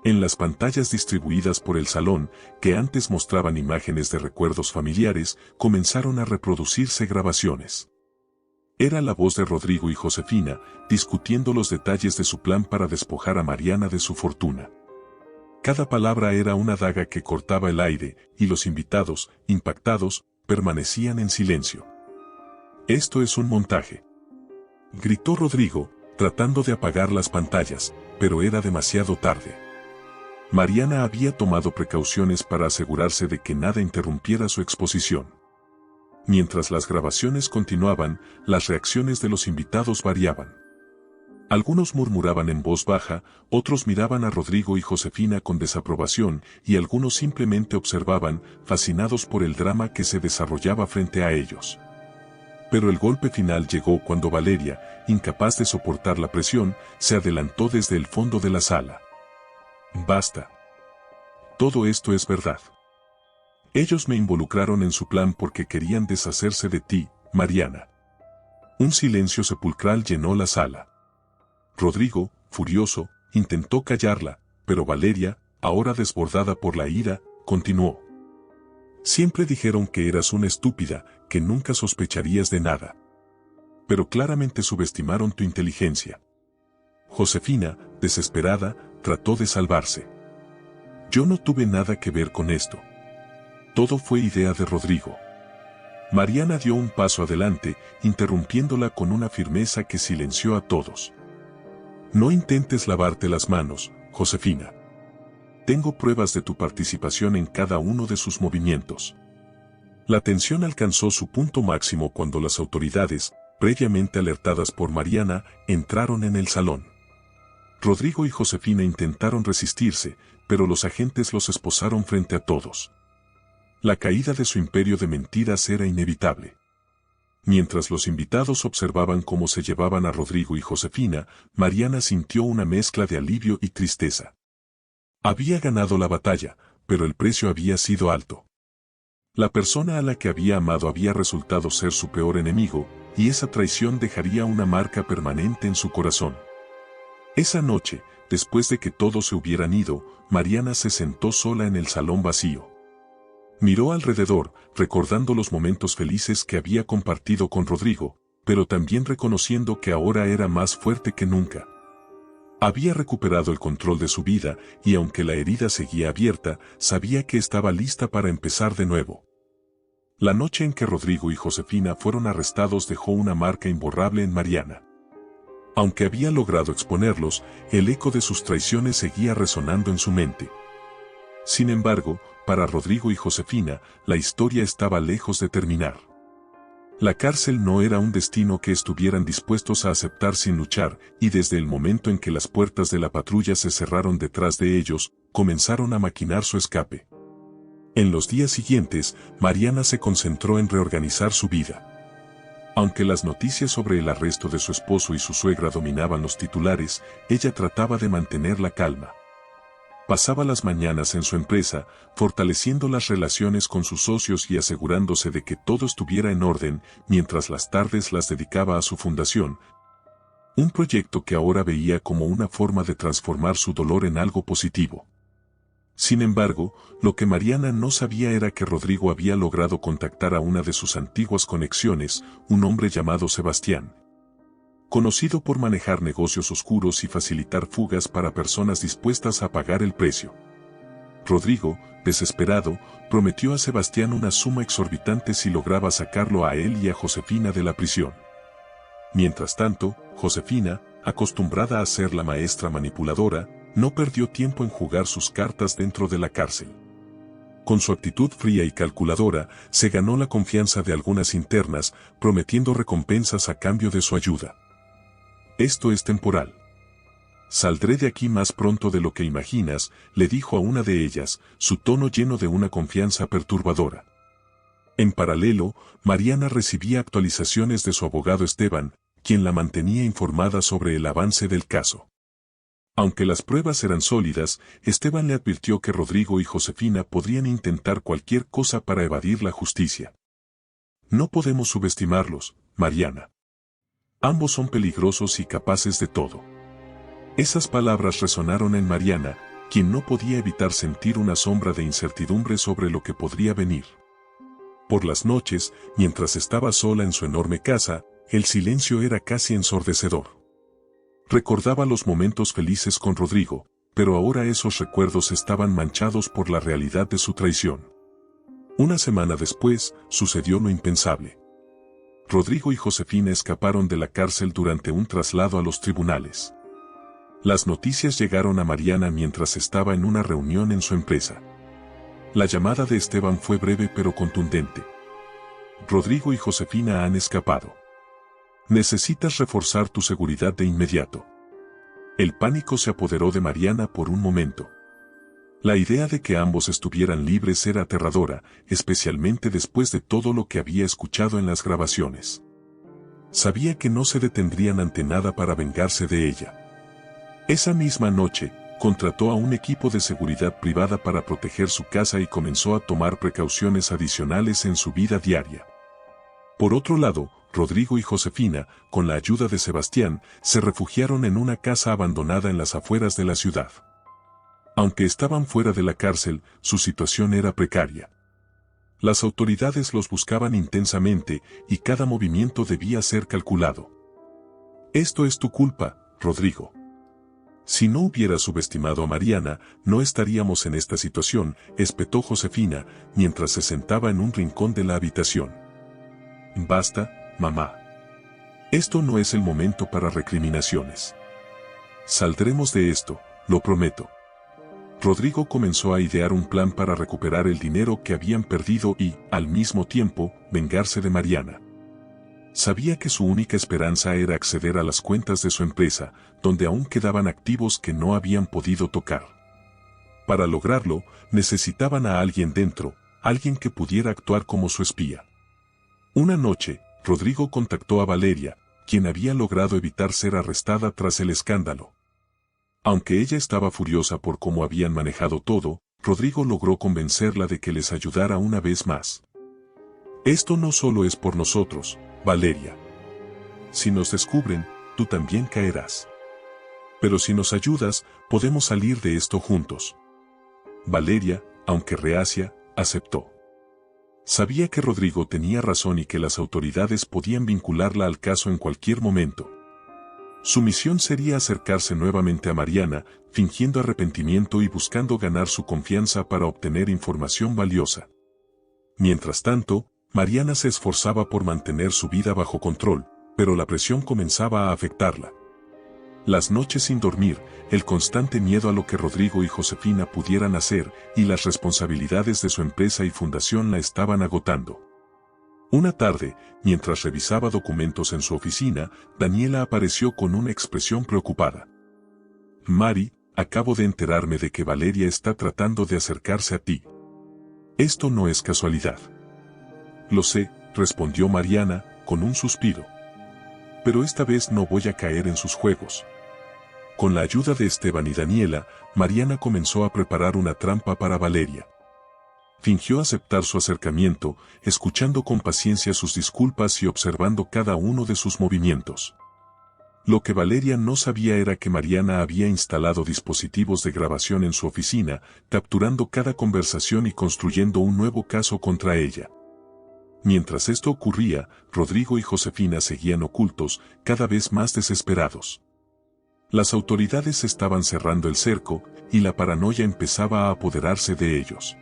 En las pantallas distribuidas por el salón, que antes mostraban imágenes de recuerdos familiares, comenzaron a reproducirse grabaciones. Era la voz de Rodrigo y Josefina, discutiendo los detalles de su plan para despojar a Mariana de su fortuna. Cada palabra era una daga que cortaba el aire, y los invitados, impactados, permanecían en silencio. Esto es un montaje, gritó Rodrigo, tratando de apagar las pantallas, pero era demasiado tarde. Mariana había tomado precauciones para asegurarse de que nada interrumpiera su exposición. Mientras las grabaciones continuaban, las reacciones de los invitados variaban. Algunos murmuraban en voz baja, otros miraban a Rodrigo y Josefina con desaprobación, y algunos simplemente observaban, fascinados por el drama que se desarrollaba frente a ellos. Pero el golpe final llegó cuando Valeria, incapaz de soportar la presión, se adelantó desde el fondo de la sala. Basta. Todo esto es verdad. Ellos me involucraron en su plan porque querían deshacerse de ti, Mariana. Un silencio sepulcral llenó la sala. Rodrigo, furioso, intentó callarla, pero Valeria, ahora desbordada por la ira, continuó. Siempre dijeron que eras una estúpida, que nunca sospecharías de nada. Pero claramente subestimaron tu inteligencia. Josefina, desesperada, trató de salvarse. Yo no tuve nada que ver con esto. Todo fue idea de Rodrigo. Mariana dio un paso adelante, interrumpiéndola con una firmeza que silenció a todos. No intentes lavarte las manos, Josefina. Tengo pruebas de tu participación en cada uno de sus movimientos. La tensión alcanzó su punto máximo cuando las autoridades, previamente alertadas por Mariana, entraron en el salón. Rodrigo y Josefina intentaron resistirse, pero los agentes los esposaron frente a todos. La caída de su imperio de mentiras era inevitable. Mientras los invitados observaban cómo se llevaban a Rodrigo y Josefina, Mariana sintió una mezcla de alivio y tristeza. Había ganado la batalla, pero el precio había sido alto. La persona a la que había amado había resultado ser su peor enemigo, y esa traición dejaría una marca permanente en su corazón. Esa noche, después de que todos se hubieran ido, Mariana se sentó sola en el salón vacío. Miró alrededor, recordando los momentos felices que había compartido con Rodrigo, pero también reconociendo que ahora era más fuerte que nunca. Había recuperado el control de su vida, y aunque la herida seguía abierta, sabía que estaba lista para empezar de nuevo. La noche en que Rodrigo y Josefina fueron arrestados dejó una marca imborrable en Mariana. Aunque había logrado exponerlos, el eco de sus traiciones seguía resonando en su mente. Sin embargo, para Rodrigo y Josefina, la historia estaba lejos de terminar. La cárcel no era un destino que estuvieran dispuestos a aceptar sin luchar, y desde el momento en que las puertas de la patrulla se cerraron detrás de ellos, comenzaron a maquinar su escape. En los días siguientes, Mariana se concentró en reorganizar su vida. Aunque las noticias sobre el arresto de su esposo y su suegra dominaban los titulares, ella trataba de mantener la calma. Pasaba las mañanas en su empresa, fortaleciendo las relaciones con sus socios y asegurándose de que todo estuviera en orden, mientras las tardes las dedicaba a su fundación, un proyecto que ahora veía como una forma de transformar su dolor en algo positivo. Sin embargo, lo que Mariana no sabía era que Rodrigo había logrado contactar a una de sus antiguas conexiones, un hombre llamado Sebastián. Conocido por manejar negocios oscuros y facilitar fugas para personas dispuestas a pagar el precio. Rodrigo, desesperado, prometió a Sebastián una suma exorbitante si lograba sacarlo a él y a Josefina de la prisión. Mientras tanto, Josefina, acostumbrada a ser la maestra manipuladora, no perdió tiempo en jugar sus cartas dentro de la cárcel. Con su actitud fría y calculadora, se ganó la confianza de algunas internas, prometiendo recompensas a cambio de su ayuda. Esto es temporal. Saldré de aquí más pronto de lo que imaginas, le dijo a una de ellas, su tono lleno de una confianza perturbadora. En paralelo, Mariana recibía actualizaciones de su abogado Esteban, quien la mantenía informada sobre el avance del caso. Aunque las pruebas eran sólidas, Esteban le advirtió que Rodrigo y Josefina podrían intentar cualquier cosa para evadir la justicia. No podemos subestimarlos, Mariana. Ambos son peligrosos y capaces de todo. Esas palabras resonaron en Mariana, quien no podía evitar sentir una sombra de incertidumbre sobre lo que podría venir. Por las noches, mientras estaba sola en su enorme casa, el silencio era casi ensordecedor. Recordaba los momentos felices con Rodrigo, pero ahora esos recuerdos estaban manchados por la realidad de su traición. Una semana después, sucedió lo impensable. Rodrigo y Josefina escaparon de la cárcel durante un traslado a los tribunales. Las noticias llegaron a Mariana mientras estaba en una reunión en su empresa. La llamada de Esteban fue breve pero contundente. Rodrigo y Josefina han escapado. Necesitas reforzar tu seguridad de inmediato. El pánico se apoderó de Mariana por un momento. La idea de que ambos estuvieran libres era aterradora, especialmente después de todo lo que había escuchado en las grabaciones. Sabía que no se detendrían ante nada para vengarse de ella. Esa misma noche, contrató a un equipo de seguridad privada para proteger su casa y comenzó a tomar precauciones adicionales en su vida diaria. Por otro lado, Rodrigo y Josefina, con la ayuda de Sebastián, se refugiaron en una casa abandonada en las afueras de la ciudad. Aunque estaban fuera de la cárcel, su situación era precaria. Las autoridades los buscaban intensamente y cada movimiento debía ser calculado. Esto es tu culpa, Rodrigo. Si no hubiera subestimado a Mariana, no estaríamos en esta situación, espetó Josefina, mientras se sentaba en un rincón de la habitación. Basta, mamá. Esto no es el momento para recriminaciones. Saldremos de esto, lo prometo. Rodrigo comenzó a idear un plan para recuperar el dinero que habían perdido y, al mismo tiempo, vengarse de Mariana. Sabía que su única esperanza era acceder a las cuentas de su empresa, donde aún quedaban activos que no habían podido tocar. Para lograrlo, necesitaban a alguien dentro, alguien que pudiera actuar como su espía. Una noche, Rodrigo contactó a Valeria, quien había logrado evitar ser arrestada tras el escándalo. Aunque ella estaba furiosa por cómo habían manejado todo, Rodrigo logró convencerla de que les ayudara una vez más. Esto no solo es por nosotros, Valeria. Si nos descubren, tú también caerás. Pero si nos ayudas, podemos salir de esto juntos. Valeria, aunque reacia, aceptó. Sabía que Rodrigo tenía razón y que las autoridades podían vincularla al caso en cualquier momento. Su misión sería acercarse nuevamente a Mariana, fingiendo arrepentimiento y buscando ganar su confianza para obtener información valiosa. Mientras tanto, Mariana se esforzaba por mantener su vida bajo control, pero la presión comenzaba a afectarla. Las noches sin dormir, el constante miedo a lo que Rodrigo y Josefina pudieran hacer y las responsabilidades de su empresa y fundación la estaban agotando. Una tarde, mientras revisaba documentos en su oficina, Daniela apareció con una expresión preocupada. Mari, acabo de enterarme de que Valeria está tratando de acercarse a ti. Esto no es casualidad. Lo sé, respondió Mariana, con un suspiro. Pero esta vez no voy a caer en sus juegos. Con la ayuda de Esteban y Daniela, Mariana comenzó a preparar una trampa para Valeria. Fingió aceptar su acercamiento, escuchando con paciencia sus disculpas y observando cada uno de sus movimientos. Lo que Valeria no sabía era que Mariana había instalado dispositivos de grabación en su oficina, capturando cada conversación y construyendo un nuevo caso contra ella. Mientras esto ocurría, Rodrigo y Josefina seguían ocultos, cada vez más desesperados. Las autoridades estaban cerrando el cerco, y la paranoia empezaba a apoderarse de ellos.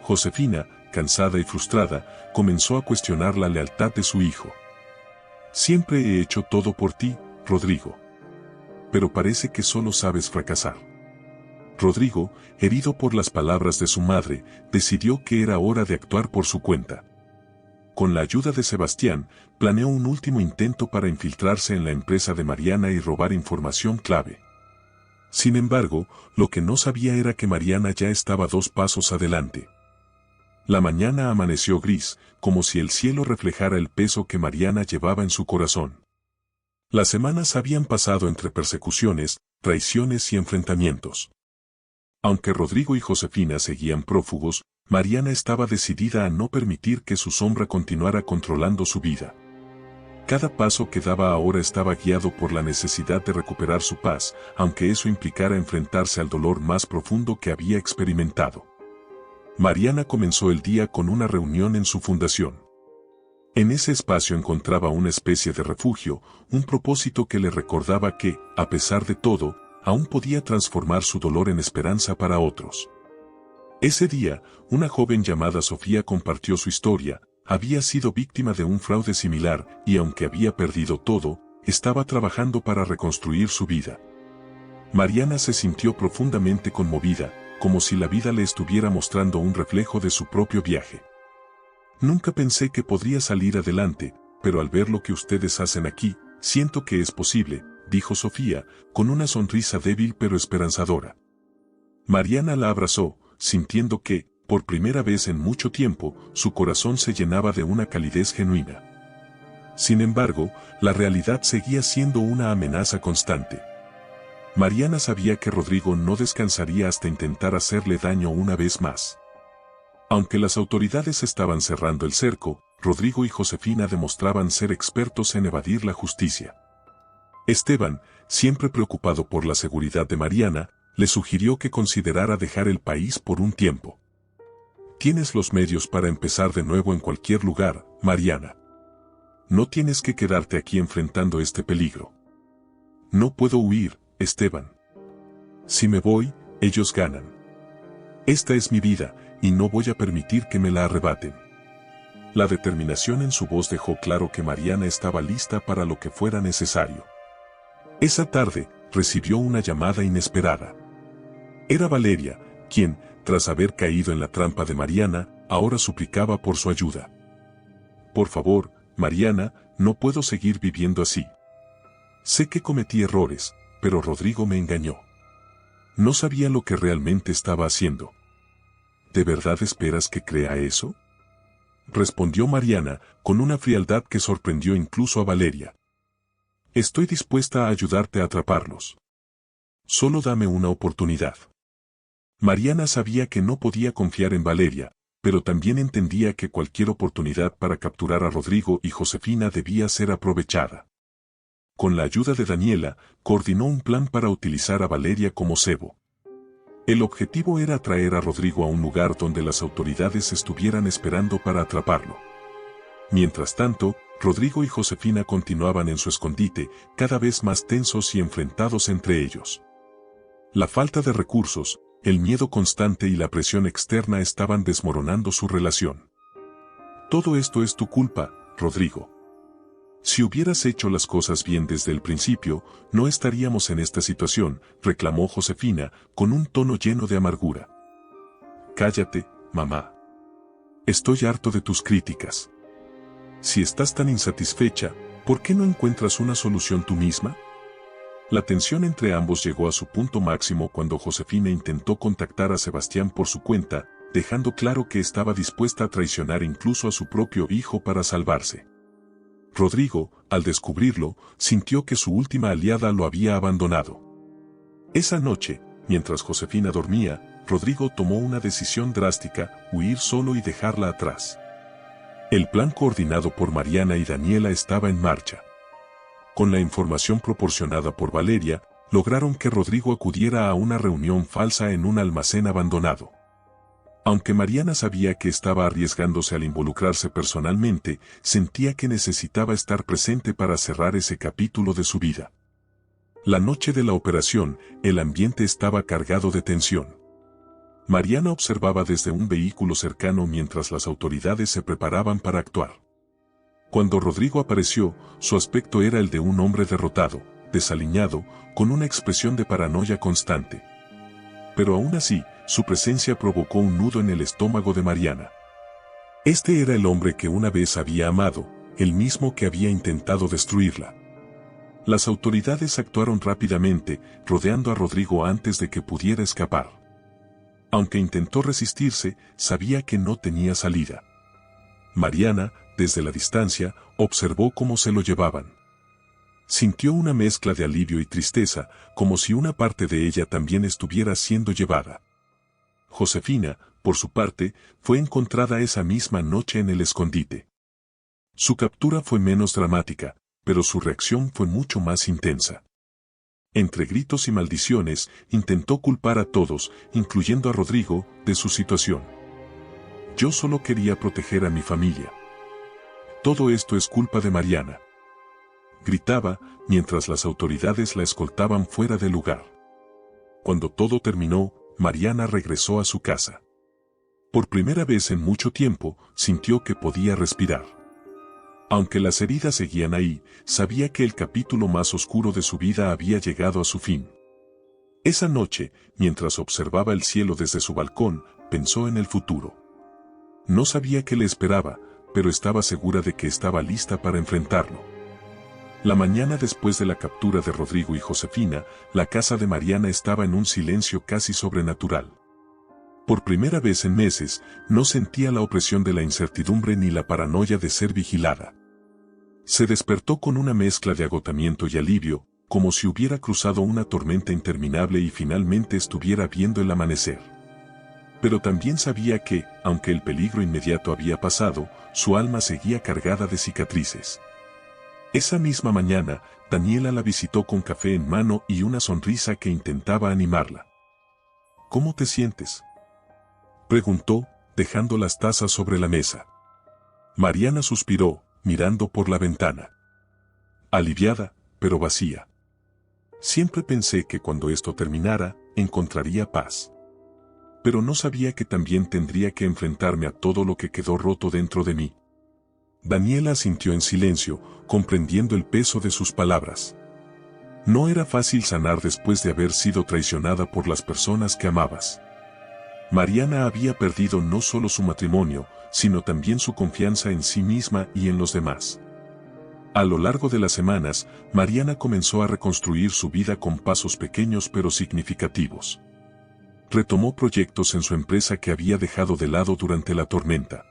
Josefina, cansada y frustrada, comenzó a cuestionar la lealtad de su hijo. Siempre he hecho todo por ti, Rodrigo. Pero parece que solo sabes fracasar. Rodrigo, herido por las palabras de su madre, decidió que era hora de actuar por su cuenta. Con la ayuda de Sebastián, planeó un último intento para infiltrarse en la empresa de Mariana y robar información clave. Sin embargo, lo que no sabía era que Mariana ya estaba 2 pasos adelante. La mañana amaneció gris, como si el cielo reflejara el peso que Mariana llevaba en su corazón. Las semanas habían pasado entre persecuciones, traiciones y enfrentamientos. Aunque Rodrigo y Josefina seguían prófugos, Mariana estaba decidida a no permitir que su sombra continuara controlando su vida. Cada paso que daba ahora estaba guiado por la necesidad de recuperar su paz, aunque eso implicara enfrentarse al dolor más profundo que había experimentado. Mariana comenzó el día con una reunión en su fundación. En ese espacio encontraba una especie de refugio, un propósito que le recordaba que, a pesar de todo, aún podía transformar su dolor en esperanza para otros. Ese día, una joven llamada Sofía compartió su historia. Había sido víctima de un fraude similar y aunque había perdido todo, estaba trabajando para reconstruir su vida. Mariana se sintió profundamente conmovida, como si la vida le estuviera mostrando un reflejo de su propio viaje. Nunca pensé que podría salir adelante, pero al ver lo que ustedes hacen aquí, siento que es posible, dijo Sofía, con una sonrisa débil pero esperanzadora. Mariana la abrazó, sintiendo que, por primera vez en mucho tiempo, su corazón se llenaba de una calidez genuina. Sin embargo, la realidad seguía siendo una amenaza constante. Mariana sabía que Rodrigo no descansaría hasta intentar hacerle daño una vez más. Aunque las autoridades estaban cerrando el cerco, Rodrigo y Josefina demostraban ser expertos en evadir la justicia. Esteban, siempre preocupado por la seguridad de Mariana, le sugirió que considerara dejar el país por un tiempo. Tienes los medios para empezar de nuevo en cualquier lugar, Mariana. No tienes que quedarte aquí enfrentando este peligro. No puedo huir, Esteban. Si me voy, ellos ganan. Esta es mi vida, y no voy a permitir que me la arrebaten. La determinación en su voz dejó claro que Mariana estaba lista para lo que fuera necesario. Esa tarde, recibió una llamada inesperada. Era Valeria, quien, tras haber caído en la trampa de Mariana, ahora suplicaba por su ayuda. Por favor, Mariana, no puedo seguir viviendo así. Sé que cometí errores, pero Rodrigo me engañó. No sabía lo que realmente estaba haciendo. ¿De verdad esperas que crea eso?, respondió Mariana, con una frialdad que sorprendió incluso a Valeria. Estoy dispuesta a ayudarte a atraparlos. Solo dame una oportunidad. Mariana sabía que no podía confiar en Valeria, pero también entendía que cualquier oportunidad para capturar a Rodrigo y Josefina debía ser aprovechada. Con la ayuda de Daniela, coordinó un plan para utilizar a Valeria como cebo. El objetivo era traer a Rodrigo a un lugar donde las autoridades estuvieran esperando para atraparlo. Mientras tanto, Rodrigo y Josefina continuaban en su escondite, cada vez más tensos y enfrentados entre ellos. La falta de recursos, el miedo constante y la presión externa estaban desmoronando su relación. Todo esto es tu culpa, Rodrigo. Si hubieras hecho las cosas bien desde el principio, no estaríamos en esta situación, reclamó Josefina, con un tono lleno de amargura. Cállate, mamá. Estoy harto de tus críticas. Si estás tan insatisfecha, ¿por qué no encuentras una solución tú misma? La tensión entre ambos llegó a su punto máximo cuando Josefina intentó contactar a Sebastián por su cuenta, dejando claro que estaba dispuesta a traicionar incluso a su propio hijo para salvarse. Rodrigo, al descubrirlo, sintió que su última aliada lo había abandonado. Esa noche, mientras Josefina dormía, Rodrigo tomó una decisión drástica: huir solo y dejarla atrás. El plan coordinado por Mariana y Daniela estaba en marcha. Con la información proporcionada por Valeria, lograron que Rodrigo acudiera a una reunión falsa en un almacén abandonado. Aunque Mariana sabía que estaba arriesgándose al involucrarse personalmente, sentía que necesitaba estar presente para cerrar ese capítulo de su vida. La noche de la operación, el ambiente estaba cargado de tensión. Mariana observaba desde un vehículo cercano mientras las autoridades se preparaban para actuar. Cuando Rodrigo apareció, su aspecto era el de un hombre derrotado, desaliñado, con una expresión de paranoia constante. Pero aún así, su presencia provocó un nudo en el estómago de Mariana. Este era el hombre que una vez había amado, el mismo que había intentado destruirla. Las autoridades actuaron rápidamente, rodeando a Rodrigo antes de que pudiera escapar. Aunque intentó resistirse, sabía que no tenía salida. Mariana, desde la distancia, observó cómo se lo llevaban. Sintió una mezcla de alivio y tristeza, como si una parte de ella también estuviera siendo llevada. Josefina, por su parte, fue encontrada esa misma noche en el escondite. Su captura fue menos dramática, pero su reacción fue mucho más intensa. Entre gritos y maldiciones, intentó culpar a todos, incluyendo a Rodrigo, de su situación. Yo solo quería proteger a mi familia. Todo esto es culpa de Mariana. Gritaba, mientras las autoridades la escoltaban fuera del lugar. Cuando todo terminó, Mariana regresó a su casa. Por primera vez en mucho tiempo, sintió que podía respirar. Aunque las heridas seguían ahí, sabía que el capítulo más oscuro de su vida había llegado a su fin. Esa noche, mientras observaba el cielo desde su balcón, pensó en el futuro. No sabía qué le esperaba, pero estaba segura de que estaba lista para enfrentarlo. La mañana después de la captura de Rodrigo y Josefina, la casa de Mariana estaba en un silencio casi sobrenatural. Por primera vez en meses, no sentía la opresión de la incertidumbre ni la paranoia de ser vigilada. Se despertó con una mezcla de agotamiento y alivio, como si hubiera cruzado una tormenta interminable y finalmente estuviera viendo el amanecer. Pero también sabía que, aunque el peligro inmediato había pasado, su alma seguía cargada de cicatrices. Esa misma mañana, Daniela la visitó con café en mano y una sonrisa que intentaba animarla. ¿Cómo te sientes?, preguntó, dejando las tazas sobre la mesa. Mariana suspiró, mirando por la ventana. Aliviada, pero vacía. Siempre pensé que cuando esto terminara, encontraría paz. Pero no sabía que también tendría que enfrentarme a todo lo que quedó roto dentro de mí. Daniela asintió en silencio, comprendiendo el peso de sus palabras. No era fácil sanar después de haber sido traicionada por las personas que amabas. Mariana había perdido no solo su matrimonio, sino también su confianza en sí misma y en los demás. A lo largo de las semanas, Mariana comenzó a reconstruir su vida con pasos pequeños pero significativos. Retomó proyectos en su empresa que había dejado de lado durante la tormenta.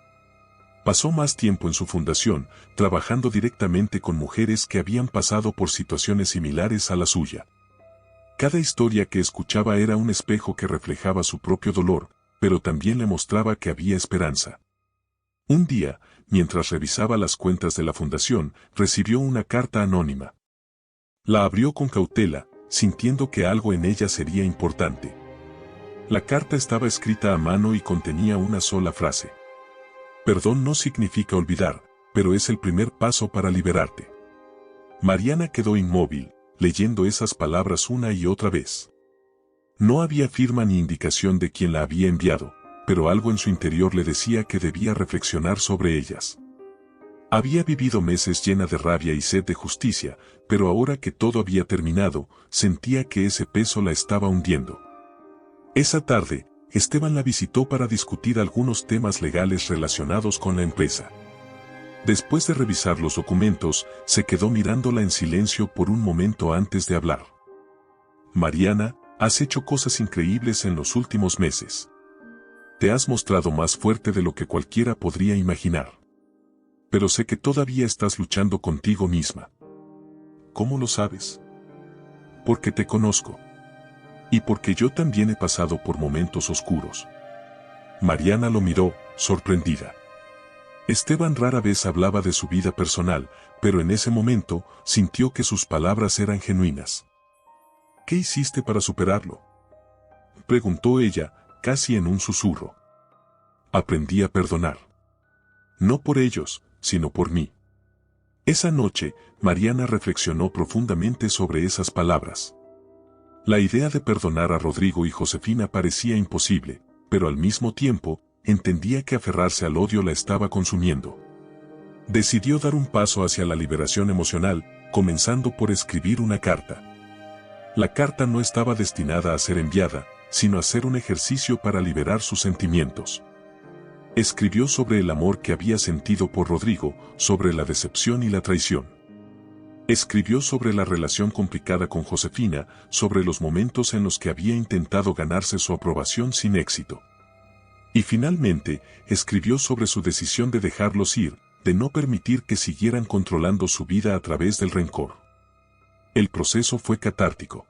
Pasó más tiempo en su fundación, trabajando directamente con mujeres que habían pasado por situaciones similares a la suya. Cada historia que escuchaba era un espejo que reflejaba su propio dolor, pero también le mostraba que había esperanza. Un día, mientras revisaba las cuentas de la fundación, recibió una carta anónima. La abrió con cautela, sintiendo que algo en ella sería importante. La carta estaba escrita a mano y contenía una sola frase. Perdón no significa olvidar, pero es el primer paso para liberarte. Mariana quedó inmóvil, leyendo esas palabras una y otra vez. No había firma ni indicación de quién la había enviado, pero algo en su interior le decía que debía reflexionar sobre ellas. Había vivido meses llena de rabia y sed de justicia, pero ahora que todo había terminado, sentía que ese peso la estaba hundiendo. Esa tarde, Esteban la visitó para discutir algunos temas legales relacionados con la empresa. Después de revisar los documentos, se quedó mirándola en silencio por un momento antes de hablar. Mariana, has hecho cosas increíbles en los últimos meses. Te has mostrado más fuerte de lo que cualquiera podría imaginar. Pero sé que todavía estás luchando contigo misma. ¿Cómo lo sabes? Porque te conozco. Y porque yo también he pasado por momentos oscuros. Mariana lo miró, sorprendida. Esteban rara vez hablaba de su vida personal, pero en ese momento sintió que sus palabras eran genuinas. ¿Qué hiciste para superarlo?, preguntó ella, casi en un susurro. Aprendí a perdonar. No por ellos, sino por mí. Esa noche, Mariana reflexionó profundamente sobre esas palabras. La idea de perdonar a Rodrigo y Josefina parecía imposible, pero al mismo tiempo, entendía que aferrarse al odio la estaba consumiendo. Decidió dar un paso hacia la liberación emocional, comenzando por escribir una carta. La carta no estaba destinada a ser enviada, sino a ser un ejercicio para liberar sus sentimientos. Escribió sobre el amor que había sentido por Rodrigo, sobre la decepción y la traición. Escribió sobre la relación complicada con Josefina, sobre los momentos en los que había intentado ganarse su aprobación sin éxito. Y finalmente, escribió sobre su decisión de dejarlos ir, de no permitir que siguieran controlando su vida a través del rencor. El proceso fue catártico.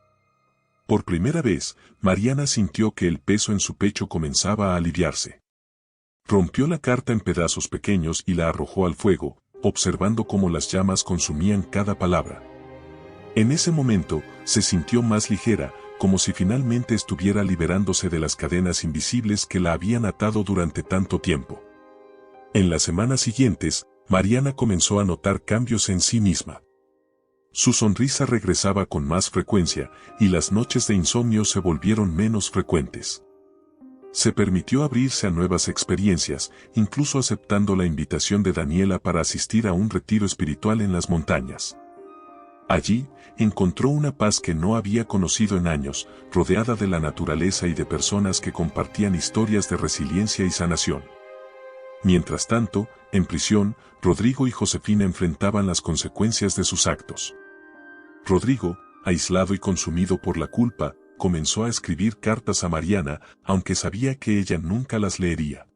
Por primera vez, Mariana sintió que el peso en su pecho comenzaba a aliviarse. Rompió la carta en pedazos pequeños y la arrojó al fuego, observando cómo las llamas consumían cada palabra. En ese momento, se sintió más ligera, como si finalmente estuviera liberándose de las cadenas invisibles que la habían atado durante tanto tiempo. En las semanas siguientes, Mariana comenzó a notar cambios en sí misma. Su sonrisa regresaba con más frecuencia, y las noches de insomnio se volvieron menos frecuentes. Se permitió abrirse a nuevas experiencias, incluso aceptando la invitación de Daniela para asistir a un retiro espiritual en las montañas. Allí, encontró una paz que no había conocido en años, rodeada de la naturaleza y de personas que compartían historias de resiliencia y sanación. Mientras tanto, en prisión, Rodrigo y Josefina enfrentaban las consecuencias de sus actos. Rodrigo, aislado y consumido por la culpa, comenzó a escribir cartas a Mariana, aunque sabía que ella nunca las leería.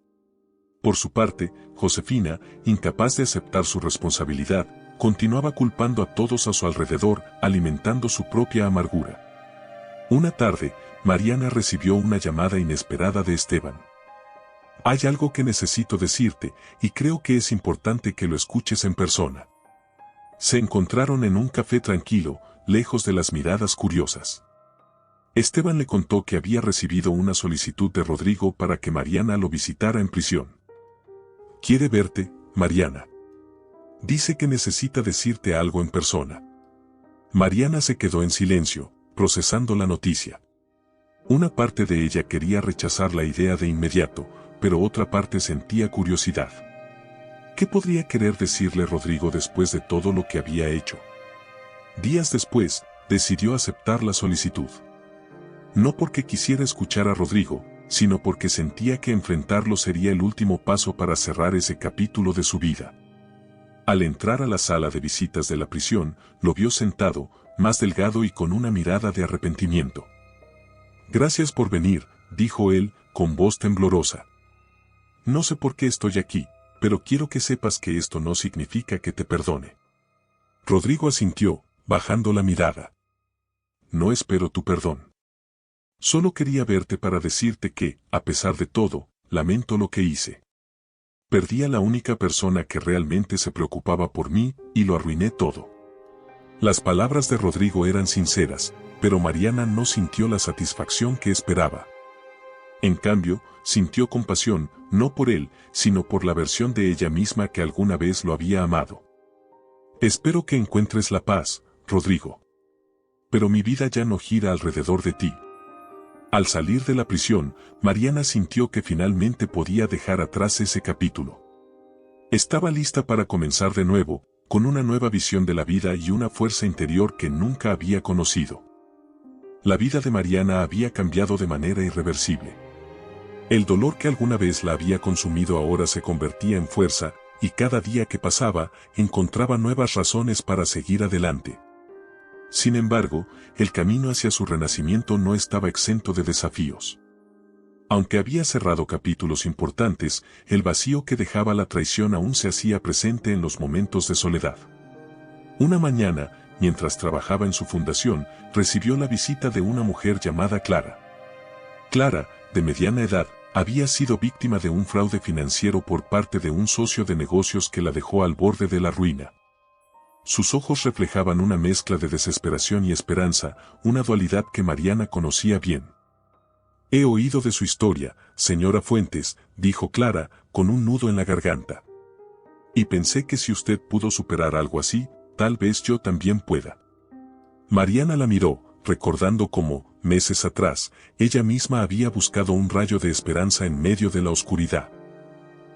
Por su parte, Josefina, incapaz de aceptar su responsabilidad, continuaba culpando a todos a su alrededor, alimentando su propia amargura. Una tarde, Mariana recibió una llamada inesperada de Esteban. Hay algo que necesito decirte, y creo que es importante que lo escuches en persona. Se encontraron en un café tranquilo, lejos de las miradas curiosas. Esteban le contó que había recibido una solicitud de Rodrigo para que Mariana lo visitara en prisión. Quiere verte, Mariana. Dice que necesita decirte algo en persona. Mariana se quedó en silencio, procesando la noticia. Una parte de ella quería rechazar la idea de inmediato, pero otra parte sentía curiosidad. ¿Qué podría querer decirle Rodrigo después de todo lo que había hecho? Días después, decidió aceptar la solicitud. No porque quisiera escuchar a Rodrigo, sino porque sentía que enfrentarlo sería el último paso para cerrar ese capítulo de su vida. Al entrar a la sala de visitas de la prisión, lo vio sentado, más delgado y con una mirada de arrepentimiento. «Gracias por venir», dijo él, con voz temblorosa. «No sé por qué estoy aquí, pero quiero que sepas que esto no significa que te perdone». Rodrigo asintió, bajando la mirada. «No espero tu perdón. Solo quería verte para decirte que, a pesar de todo, lamento lo que hice. Perdí a la única persona que realmente se preocupaba por mí, y lo arruiné todo». Las palabras de Rodrigo eran sinceras, pero Mariana no sintió la satisfacción que esperaba. En cambio, sintió compasión, no por él, sino por la versión de ella misma que alguna vez lo había amado. «Espero que encuentres la paz, Rodrigo. Pero mi vida ya no gira alrededor de ti». Al salir de la prisión, Mariana sintió que finalmente podía dejar atrás ese capítulo. Estaba lista para comenzar de nuevo, con una nueva visión de la vida y una fuerza interior que nunca había conocido. La vida de Mariana había cambiado de manera irreversible. El dolor que alguna vez la había consumido ahora se convertía en fuerza, y cada día que pasaba, encontraba nuevas razones para seguir adelante. Sin embargo, el camino hacia su renacimiento no estaba exento de desafíos. Aunque había cerrado capítulos importantes, el vacío que dejaba la traición aún se hacía presente en los momentos de soledad. Una mañana, mientras trabajaba en su fundación, recibió la visita de una mujer llamada Clara. Clara, de mediana edad, había sido víctima de un fraude financiero por parte de un socio de negocios que la dejó al borde de la ruina. Sus ojos reflejaban una mezcla de desesperación y esperanza, una dualidad que Mariana conocía bien. «He oído de su historia, señora Fuentes», dijo Clara, con un nudo en la garganta. «Y pensé que si usted pudo superar algo así, tal vez yo también pueda». Mariana la miró, recordando cómo, meses atrás, ella misma había buscado un rayo de esperanza en medio de la oscuridad.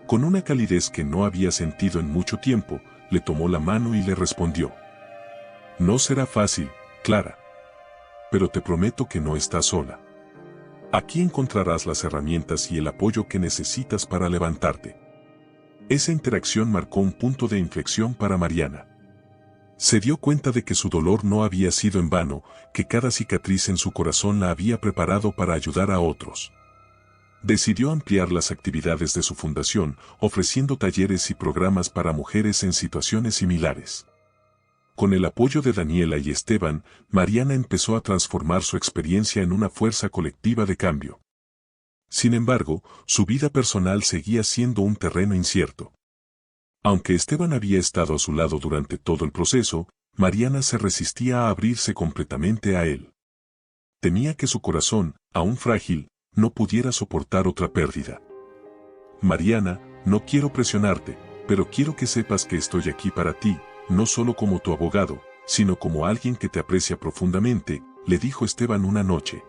Con una calidez que no había sentido en mucho tiempo, le tomó la mano y le respondió: «No será fácil, Clara. Pero te prometo que no estás sola. Aquí encontrarás las herramientas y el apoyo que necesitas para levantarte». Esa interacción marcó un punto de inflexión para Mariana. Se dio cuenta de que su dolor no había sido en vano, que cada cicatriz en su corazón la había preparado para ayudar a otros. Decidió ampliar las actividades de su fundación, ofreciendo talleres y programas para mujeres en situaciones similares. Con el apoyo de Daniela y Esteban, Mariana empezó a transformar su experiencia en una fuerza colectiva de cambio. Sin embargo, su vida personal seguía siendo un terreno incierto. Aunque Esteban había estado a su lado durante todo el proceso, Mariana se resistía a abrirse completamente a él. Temía que su corazón, aún frágil, no pudiera soportar otra pérdida. «Mariana, no quiero presionarte, pero quiero que sepas que estoy aquí para ti, no solo como tu abogado, sino como alguien que te aprecia profundamente», le dijo Esteban una noche,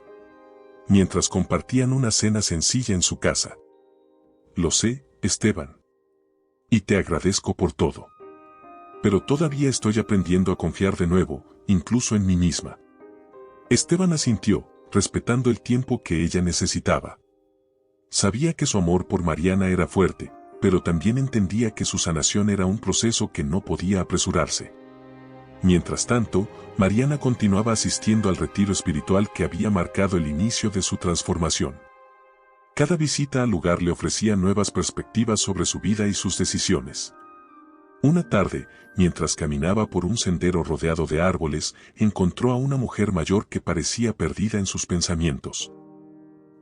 mientras compartían una cena sencilla en su casa. «Lo sé, Esteban. Y te agradezco por todo. Pero todavía estoy aprendiendo a confiar de nuevo, incluso en mí misma». Esteban asintió, respetando el tiempo que ella necesitaba. Sabía que su amor por Mariana era fuerte, pero también entendía que su sanación era un proceso que no podía apresurarse. Mientras tanto, Mariana continuaba asistiendo al retiro espiritual que había marcado el inicio de su transformación. Cada visita al lugar le ofrecía nuevas perspectivas sobre su vida y sus decisiones. Una tarde, mientras caminaba por un sendero rodeado de árboles, encontró a una mujer mayor que parecía perdida en sus pensamientos.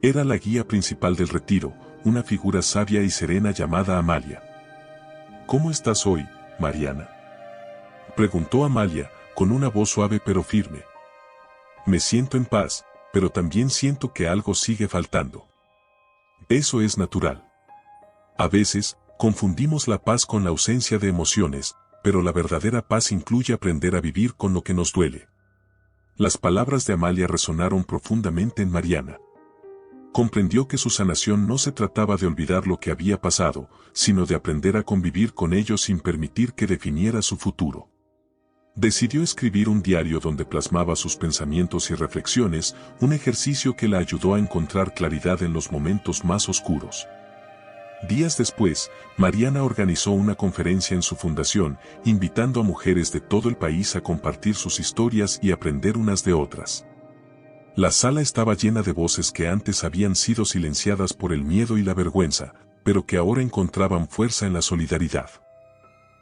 Era la guía principal del retiro, una figura sabia y serena llamada Amalia. «¿Cómo estás hoy, Mariana?», preguntó Amalia, con una voz suave pero firme. «Me siento en paz, pero también siento que algo sigue faltando». «Eso es natural. A veces, confundimos la paz con la ausencia de emociones, pero la verdadera paz incluye aprender a vivir con lo que nos duele». Las palabras de Amalia resonaron profundamente en Mariana. Comprendió que su sanación no se trataba de olvidar lo que había pasado, sino de aprender a convivir con ello sin permitir que definiera su futuro. Decidió escribir un diario donde plasmaba sus pensamientos y reflexiones, un ejercicio que la ayudó a encontrar claridad en los momentos más oscuros. Días después, Mariana organizó una conferencia en su fundación, invitando a mujeres de todo el país a compartir sus historias y aprender unas de otras. La sala estaba llena de voces que antes habían sido silenciadas por el miedo y la vergüenza, pero que ahora encontraban fuerza en la solidaridad.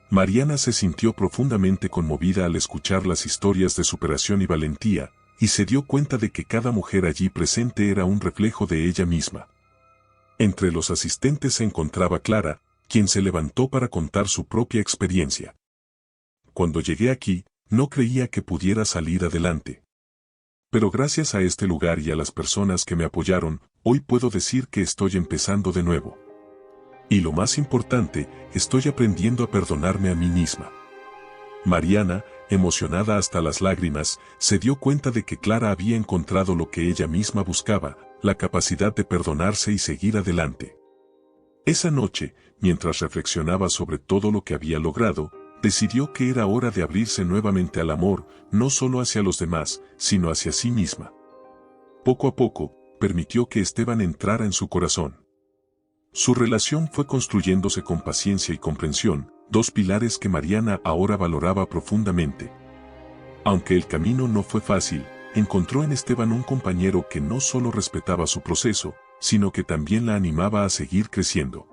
Mariana se sintió profundamente conmovida al escuchar las historias de superación y valentía, y se dio cuenta de que cada mujer allí presente era un reflejo de ella misma. Entre los asistentes se encontraba Clara, quien se levantó para contar su propia experiencia. Cuando llegué aquí, no creía que pudiera salir adelante. Pero gracias a este lugar y a las personas que me apoyaron, hoy puedo decir que estoy empezando de nuevo. Y lo más importante, estoy aprendiendo a perdonarme a mí misma. Mariana, emocionada hasta las lágrimas, se dio cuenta de que Clara había encontrado lo que ella misma buscaba, la capacidad de perdonarse y seguir adelante. Esa noche, mientras reflexionaba sobre todo lo que había logrado, decidió que era hora de abrirse nuevamente al amor, no solo hacia los demás, sino hacia sí misma. Poco a poco, permitió que Esteban entrara en su corazón. Su relación fue construyéndose con paciencia y comprensión, dos pilares que Mariana ahora valoraba profundamente. Aunque el camino no fue fácil, encontró en Esteban un compañero que no solo respetaba su proceso, sino que también la animaba a seguir creciendo.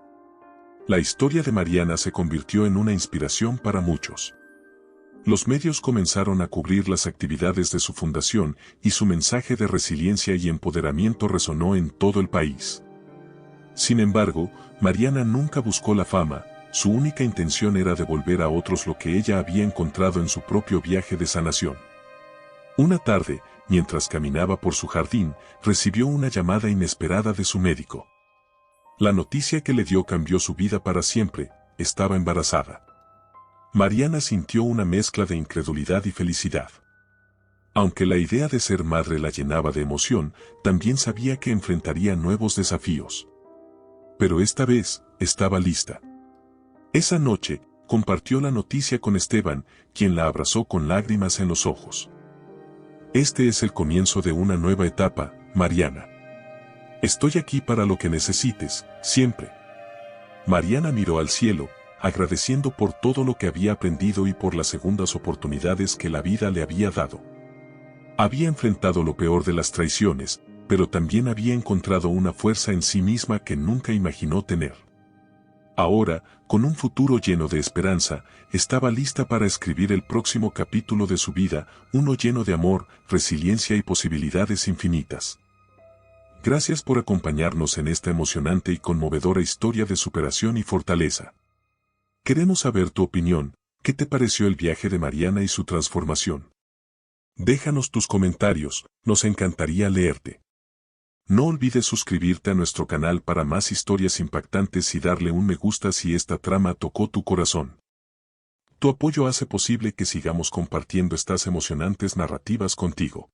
La historia de Mariana se convirtió en una inspiración para muchos. Los medios comenzaron a cubrir las actividades de su fundación y su mensaje de resiliencia y empoderamiento resonó en todo el país. Sin embargo, Mariana nunca buscó la fama, su única intención era devolver a otros lo que ella había encontrado en su propio viaje de sanación. Una tarde, mientras caminaba por su jardín, recibió una llamada inesperada de su médico. La noticia que le dio cambió su vida para siempre, estaba embarazada. Mariana sintió una mezcla de incredulidad y felicidad. Aunque la idea de ser madre la llenaba de emoción, también sabía que enfrentaría nuevos desafíos. Pero esta vez, estaba lista. Esa noche, compartió la noticia con Esteban, quien la abrazó con lágrimas en los ojos. Este es el comienzo de una nueva etapa, Mariana. Estoy aquí para lo que necesites, siempre. Mariana miró al cielo, agradeciendo por todo lo que había aprendido y por las segundas oportunidades que la vida le había dado. Había enfrentado lo peor de las traiciones, pero también había encontrado una fuerza en sí misma que nunca imaginó tener. Ahora, con un futuro lleno de esperanza, estaba lista para escribir el próximo capítulo de su vida, uno lleno de amor, resiliencia y posibilidades infinitas. Gracias por acompañarnos en esta emocionante y conmovedora historia de superación y fortaleza. Queremos saber tu opinión, ¿qué te pareció el viaje de Mariana y su transformación? Déjanos tus comentarios, nos encantaría leerte. No olvides suscribirte a nuestro canal para más historias impactantes y darle un me gusta si esta trama tocó tu corazón. Tu apoyo hace posible que sigamos compartiendo estas emocionantes narrativas contigo.